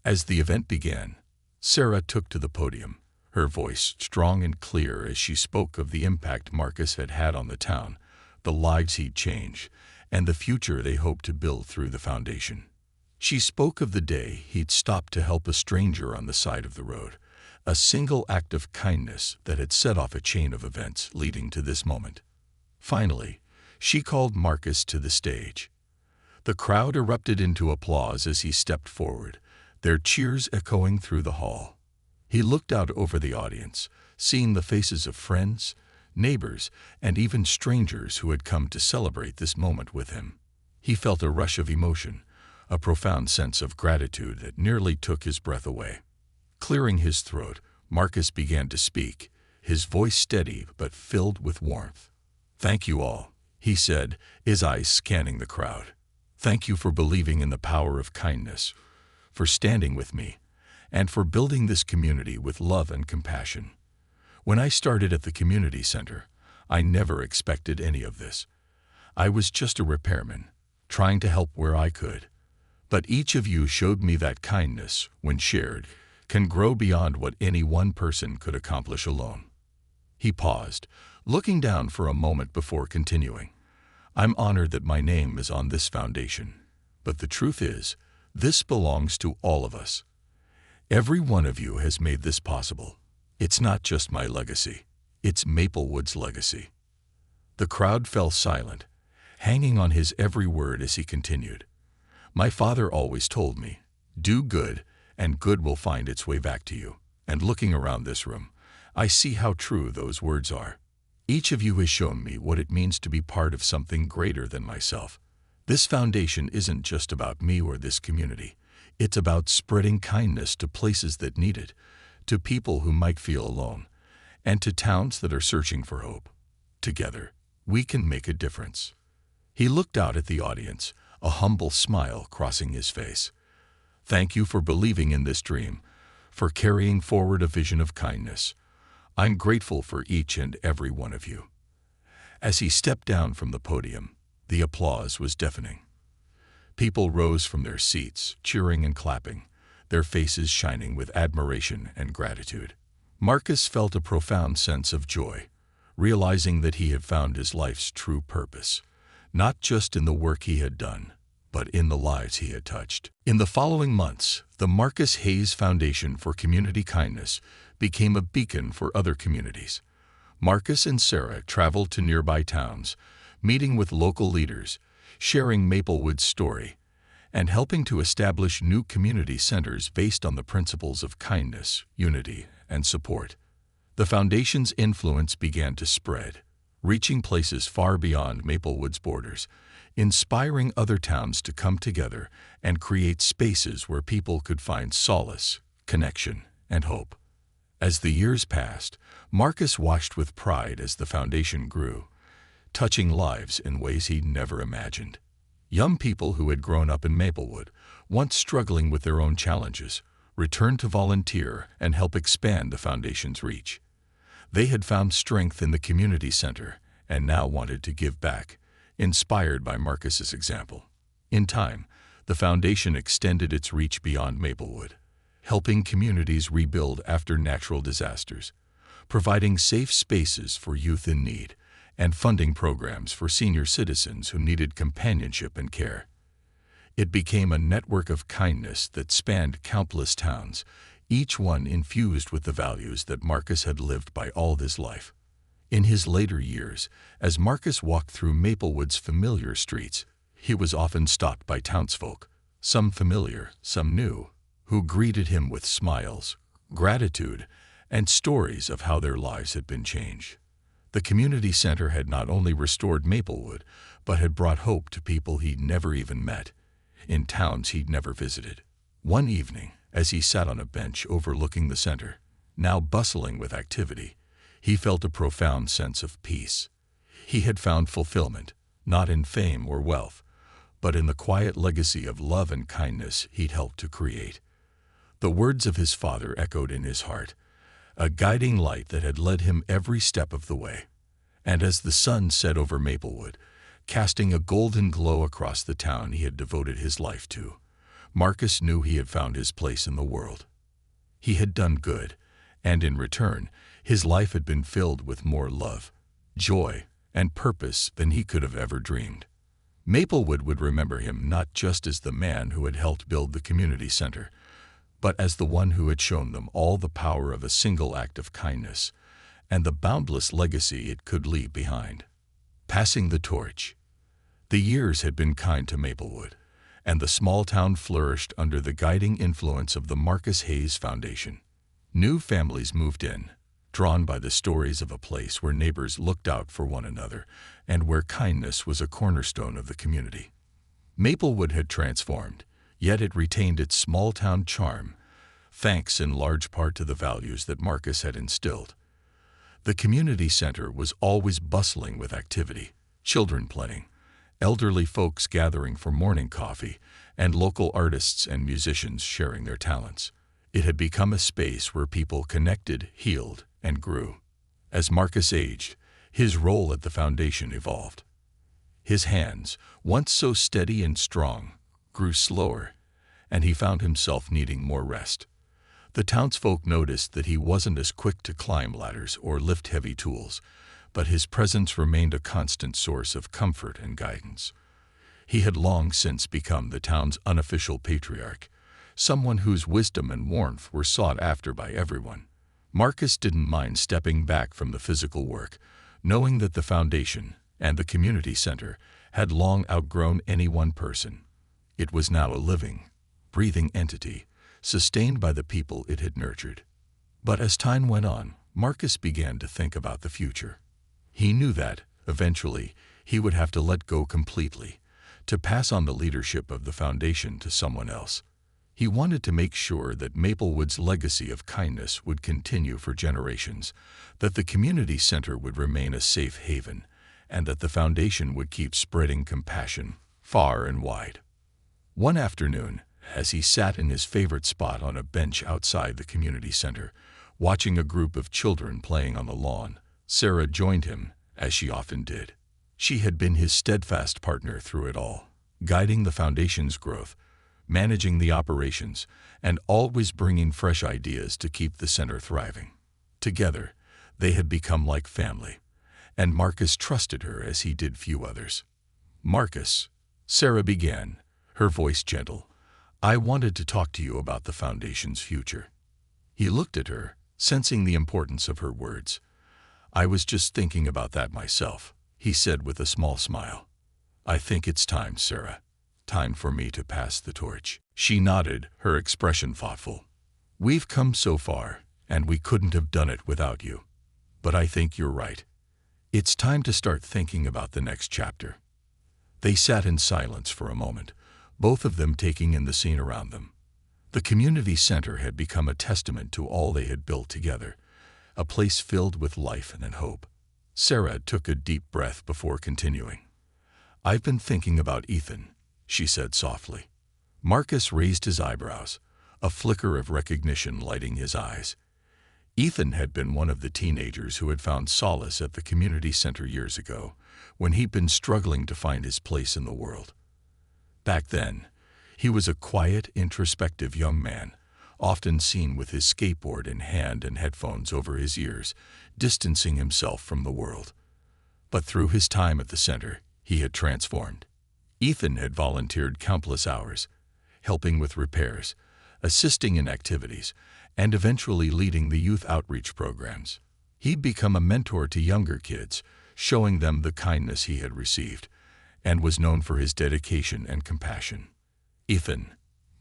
As the event began, Sarah took to the podium, her voice strong and clear as she spoke of the impact Marcus had had on the town, the lives he'd changed, and the future they hoped to build through the foundation. She spoke of the day he'd stopped to help a stranger on the side of the road, a single act of kindness that had set off a chain of events leading to this moment. Finally, she called Marcus to the stage. The crowd erupted into applause as he stepped forward, their cheers echoing through the hall. He looked out over the audience, seeing the faces of friends, neighbors, and even strangers who had come to celebrate this moment with him. He felt a rush of emotion, a profound sense of gratitude that nearly took his breath away. Clearing his throat, Marcus began to speak, his voice steady but filled with warmth. "Thank you all," he said, his eyes scanning the crowd. "Thank you for believing in the power of kindness, for standing with me, and for building this community with love and compassion. When I started at the community center, I never expected any of this. I was just a repairman, trying to help where I could. But each of you showed me that kindness, when shared, can grow beyond what any one person could accomplish alone." He paused, looking down for a moment before continuing. I'm honored that my name is on this foundation. But the truth is, this belongs to all of us. Every one of you has made this possible. It's not just my legacy. It's Maplewood's legacy." The crowd fell silent, hanging on his every word as he continued. "My father always told me, do good, and good will find its way back to you." And looking around this room, I see how true those words are. Each of you has shown me what it means to be part of something greater than myself. This foundation isn't just about me or this community. It's about spreading kindness to places that need it, to people who might feel alone, and to towns that are searching for hope. Together, we can make a difference. He looked out at the audience, a humble smile crossing his face. "Thank you for believing in this dream, for carrying forward a vision of kindness. I'm grateful for each and every one of you." As he stepped down from the podium, the applause was deafening. People rose from their seats, cheering and clapping, their faces shining with admiration and gratitude. Marcus felt a profound sense of joy, realizing that he had found his life's true purpose, not just in the work he had done, but in the lives he had touched. In the following months, the Marcus Hayes Foundation for Community Kindness became a beacon for other communities. Marcus and Sarah traveled to nearby towns, meeting with local leaders, sharing Maplewood's story, and helping to establish new community centers based on the principles of kindness, unity, and support. The foundation's influence began to spread, reaching places far beyond Maplewood's borders, inspiring other towns to come together and create spaces where people could find solace, connection, and hope. As the years passed, Marcus watched with pride as the foundation grew, touching lives in ways he'd never imagined. Young people who had grown up in Maplewood, once struggling with their own challenges, returned to volunteer and help expand the foundation's reach. They had found strength in the community center and now wanted to give back, inspired by Marcus's example. In time, the foundation extended its reach beyond Maplewood, helping communities rebuild after natural disasters, providing safe spaces for youth in need, and funding programs for senior citizens who needed companionship and care. It became a network of kindness that spanned countless towns, each one infused with the values that Marcus had lived by all his life. In his later years, as Marcus walked through Maplewood's familiar streets, he was often stopped by townsfolk, some familiar, some new, who greeted him with smiles, gratitude, and stories of how their lives had been changed. The community center had not only restored Maplewood, but had brought hope to people he'd never even met, in towns he'd never visited. One evening, as he sat on a bench overlooking the center, now bustling with activity, he felt a profound sense of peace. He had found fulfillment, not in fame or wealth, but in the quiet legacy of love and kindness he'd helped to create. The words of his father echoed in his heart, a guiding light that had led him every step of the way. And as the sun set over Maplewood, casting a golden glow across the town he had devoted his life to, Marcus knew he had found his place in the world. He had done good, and in return, his life had been filled with more love, joy, and purpose than he could have ever dreamed. Maplewood would remember him not just as the man who had helped build the community center, but as the one who had shown them all the power of a single act of kindness and the boundless legacy it could leave behind. Passing the torch. The years had been kind to Maplewood, and the small town flourished under the guiding influence of the Marcus Hayes Foundation. New families moved in, drawn by the stories of a place where neighbors looked out for one another and where kindness was a cornerstone of the community. Maplewood had transformed, yet it retained its small-town charm, thanks in large part to the values that Marcus had instilled. The community center was always bustling with activity, children playing, elderly folks gathering for morning coffee, and local artists and musicians sharing their talents. It had become a space where people connected, healed, and grew. As Marcus aged, his role at the foundation evolved. His hands, once so steady and strong, grew slower, and he found himself needing more rest. The townsfolk noticed that he wasn't as quick to climb ladders or lift heavy tools, but his presence remained a constant source of comfort and guidance. He had long since become the town's unofficial patriarch, someone whose wisdom and warmth were sought after by everyone. Marcus didn't mind stepping back from the physical work, knowing that the foundation and the community center had long outgrown any one person. It was now a living, breathing entity, sustained by the people it had nurtured. But as time went on, Marcus began to think about the future. He knew that, eventually, he would have to let go completely, to pass on the leadership of the foundation to someone else. He wanted to make sure that Maplewood's legacy of kindness would continue for generations, that the community center would remain a safe haven, and that the foundation would keep spreading compassion far and wide. One afternoon, as he sat in his favorite spot on a bench outside the community center, watching a group of children playing on the lawn, Sarah joined him, as she often did. She had been his steadfast partner through it all, guiding the foundation's growth, managing the operations, and always bringing fresh ideas to keep the center thriving. Together, they had become like family, and Marcus trusted her as he did few others. "Marcus," Sarah began, her voice gentle, "I wanted to talk to you about the foundation's future." He looked at her, sensing the importance of her words. "I was just thinking about that myself," he said with a small smile. "I think it's time, Sarah. Time for me to pass the torch." She nodded, her expression thoughtful. "We've come so far, and we couldn't have done it without you. But I think you're right. It's time to start thinking about the next chapter." They sat in silence for a moment, both of them taking in the scene around them. The community center had become a testament to all they had built together, a place filled with life and hope. Sarah took a deep breath before continuing. "I've been thinking about Ethan," she said softly. Marcus raised his eyebrows, a flicker of recognition lighting his eyes. Ethan had been one of the teenagers who had found solace at the community center years ago, when he'd been struggling to find his place in the world. Back then, he was a quiet, introspective young man, often seen with his skateboard in hand and headphones over his ears, distancing himself from the world. But through his time at the center, he had transformed. Ethan had volunteered countless hours, helping with repairs, assisting in activities, and eventually leading the youth outreach programs. He'd become a mentor to younger kids, showing them the kindness he had received, and was known for his dedication and compassion. "Ethan,"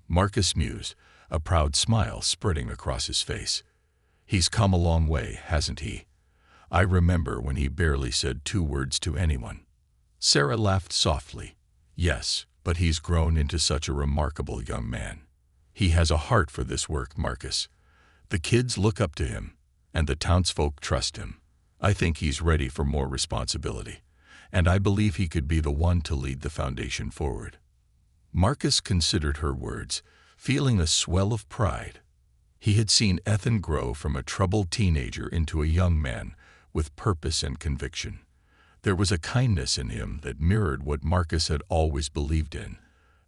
Marcus mused, a proud smile spreading across his face. "He's come a long way, hasn't he? I remember when he barely said 2 words to anyone." Sarah laughed softly. "Yes, but he's grown into such a remarkable young man. He has a heart for this work, Marcus. The kids look up to him, and the townsfolk trust him. I think he's ready for more responsibility, and I believe he could be the one to lead the foundation forward." Marcus considered her words, feeling a swell of pride. He had seen Ethan grow from a troubled teenager into a young man with purpose and conviction. There was a kindness in him that mirrored what Marcus had always believed in,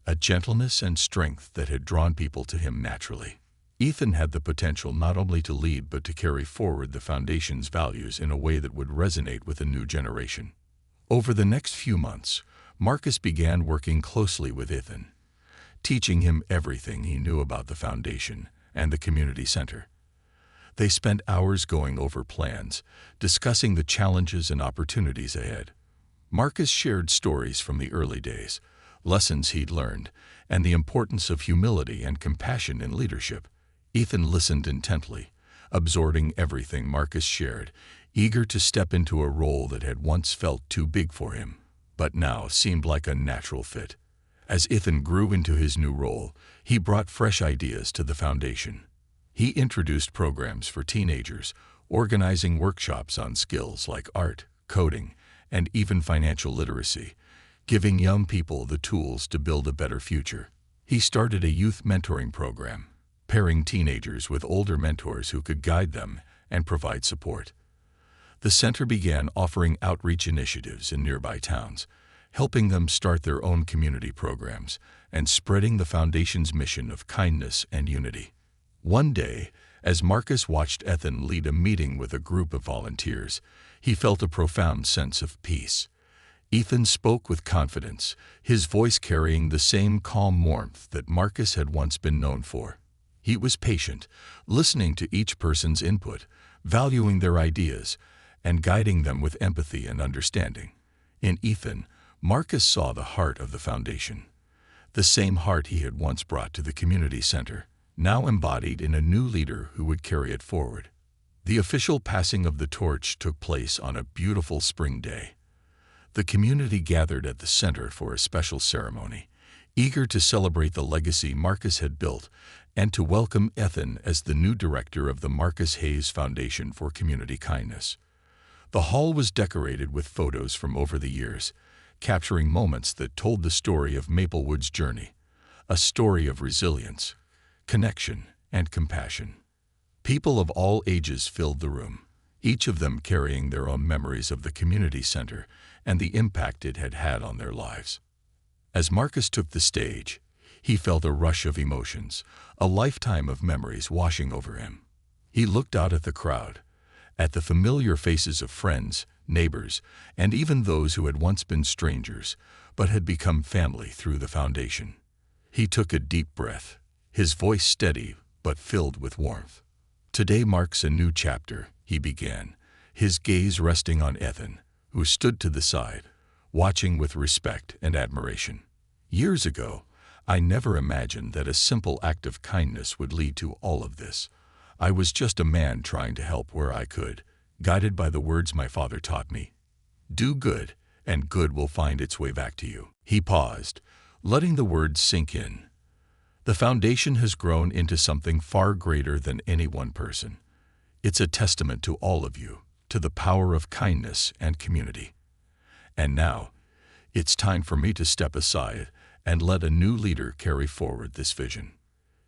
a gentleness and strength that had drawn people to him naturally. Ethan had the potential not only to lead but to carry forward the foundation's values in a way that would resonate with a new generation. Over the next few months, Marcus began working closely with Ethan, teaching him everything he knew about the foundation and the community center. They spent hours going over plans, discussing the challenges and opportunities ahead. Marcus shared stories from the early days, lessons he'd learned, and the importance of humility and compassion in leadership. Ethan listened intently, absorbing everything Marcus shared, eager to step into a role that had once felt too big for him, but now seemed like a natural fit. As Ethan grew into his new role, he brought fresh ideas to the foundation. He introduced programs for teenagers, organizing workshops on skills like art, coding, and even financial literacy, giving young people the tools to build a better future. He started a youth mentoring program, pairing teenagers with older mentors who could guide them and provide support. The center began offering outreach initiatives in nearby towns, helping them start their own community programs and spreading the foundation's mission of kindness and unity. One day, As Marcus watched Ethan lead a meeting with a group of volunteers, he felt a profound sense of peace. Ethan spoke with confidence, his voice carrying the same calm warmth that Marcus had once been known for. He was patient, listening to each person's input, valuing their ideas, and guiding them with empathy and understanding. In Ethan, Marcus saw the heart of the foundation, the same heart he had once brought to the community center, now embodied in a new leader who would carry it forward. The official passing of the torch took place on a beautiful spring day. The community gathered at the center for a special ceremony, eager to celebrate the legacy Marcus had built and to welcome Ethan as the new director of the Marcus Hayes Foundation for Community Kindness. The hall was decorated with photos from over the years, capturing moments that told the story of Maplewood's journey, a story of resilience, connection, and compassion. People of all ages filled the room, each of them carrying their own memories of the community center and the impact it had had on their lives. As Marcus took the stage, he felt a rush of emotions, a lifetime of memories washing over him. He looked out at the crowd, at the familiar faces of friends, neighbors, and even those who had once been strangers, but had become family through the foundation. He took a deep breath, his voice steady but filled with warmth. "Today marks a new chapter," he began, his gaze resting on Ethan, who stood to the side, watching with respect and admiration. "Years ago, I never imagined that a simple act of kindness would lead to all of this. I was just a man trying to help where I could, guided by the words my father taught me. Do good, and good will find its way back to you." He paused, letting the words sink in. The foundation has grown into something far greater than any one person. It's a testament to all of you, to the power of kindness and community. And now, it's time for me to step aside and let a new leader carry forward this vision.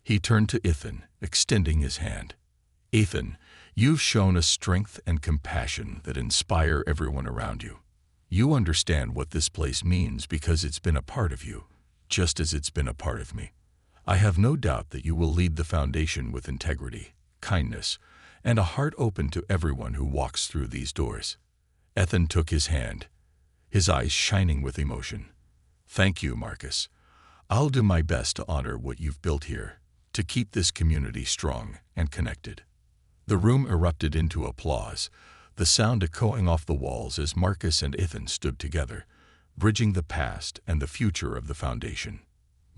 He turned to Ethan, extending his hand. "Ethan, you've shown a strength and compassion that inspire everyone around you. You understand what this place means because it's been a part of you, just as it's been a part of me. I have no doubt that you will lead the foundation with integrity, kindness, and a heart open to everyone who walks through these doors." Ethan took his hand, his eyes shining with emotion. "Thank you, Marcus. I'll do my best to honor what you've built here, to keep this community strong and connected." The room erupted into applause, the sound echoing off the walls as Marcus and Ethan stood together, bridging the past and the future of the foundation.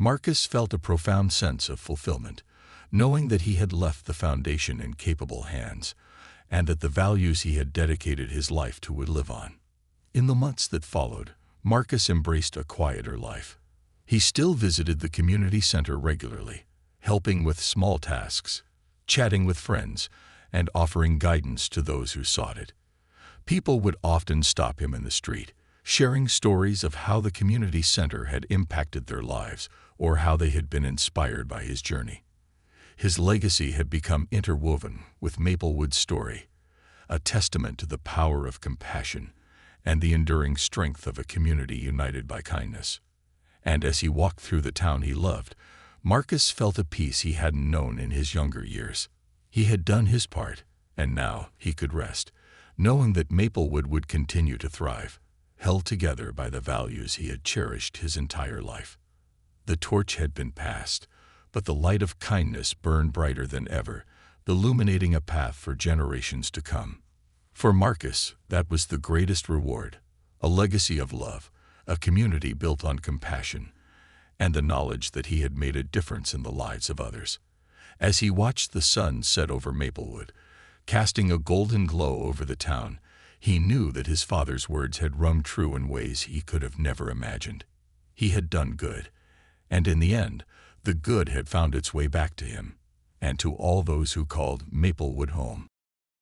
Marcus felt a profound sense of fulfillment, knowing that he had left the foundation in capable hands, and that the values he had dedicated his life to would live on. In the months that followed, Marcus embraced a quieter life. He still visited the community center regularly, helping with small tasks, chatting with friends, and offering guidance to those who sought it. People would often stop him in the street, sharing stories of how the community center had impacted their lives or how they had been inspired by his journey. His legacy had become interwoven with Maplewood's story, a testament to the power of compassion and the enduring strength of a community united by kindness. And as he walked through the town he loved, Marcus felt a peace he hadn't known in his younger years. He had done his part, and now he could rest, knowing that Maplewood would continue to thrive, held together by the values he had cherished his entire life. The torch had been passed, but the light of kindness burned brighter than ever, illuminating a path for generations to come. For Marcus, that was the greatest reward, a legacy of love, a community built on compassion, and the knowledge that he had made a difference in the lives of others. As he watched the sun set over Maplewood, casting a golden glow over the town, he knew that his father's words had rung true in ways he could have never imagined. He had done good, and in the end, the good had found its way back to him, and to all those who called Maplewood home.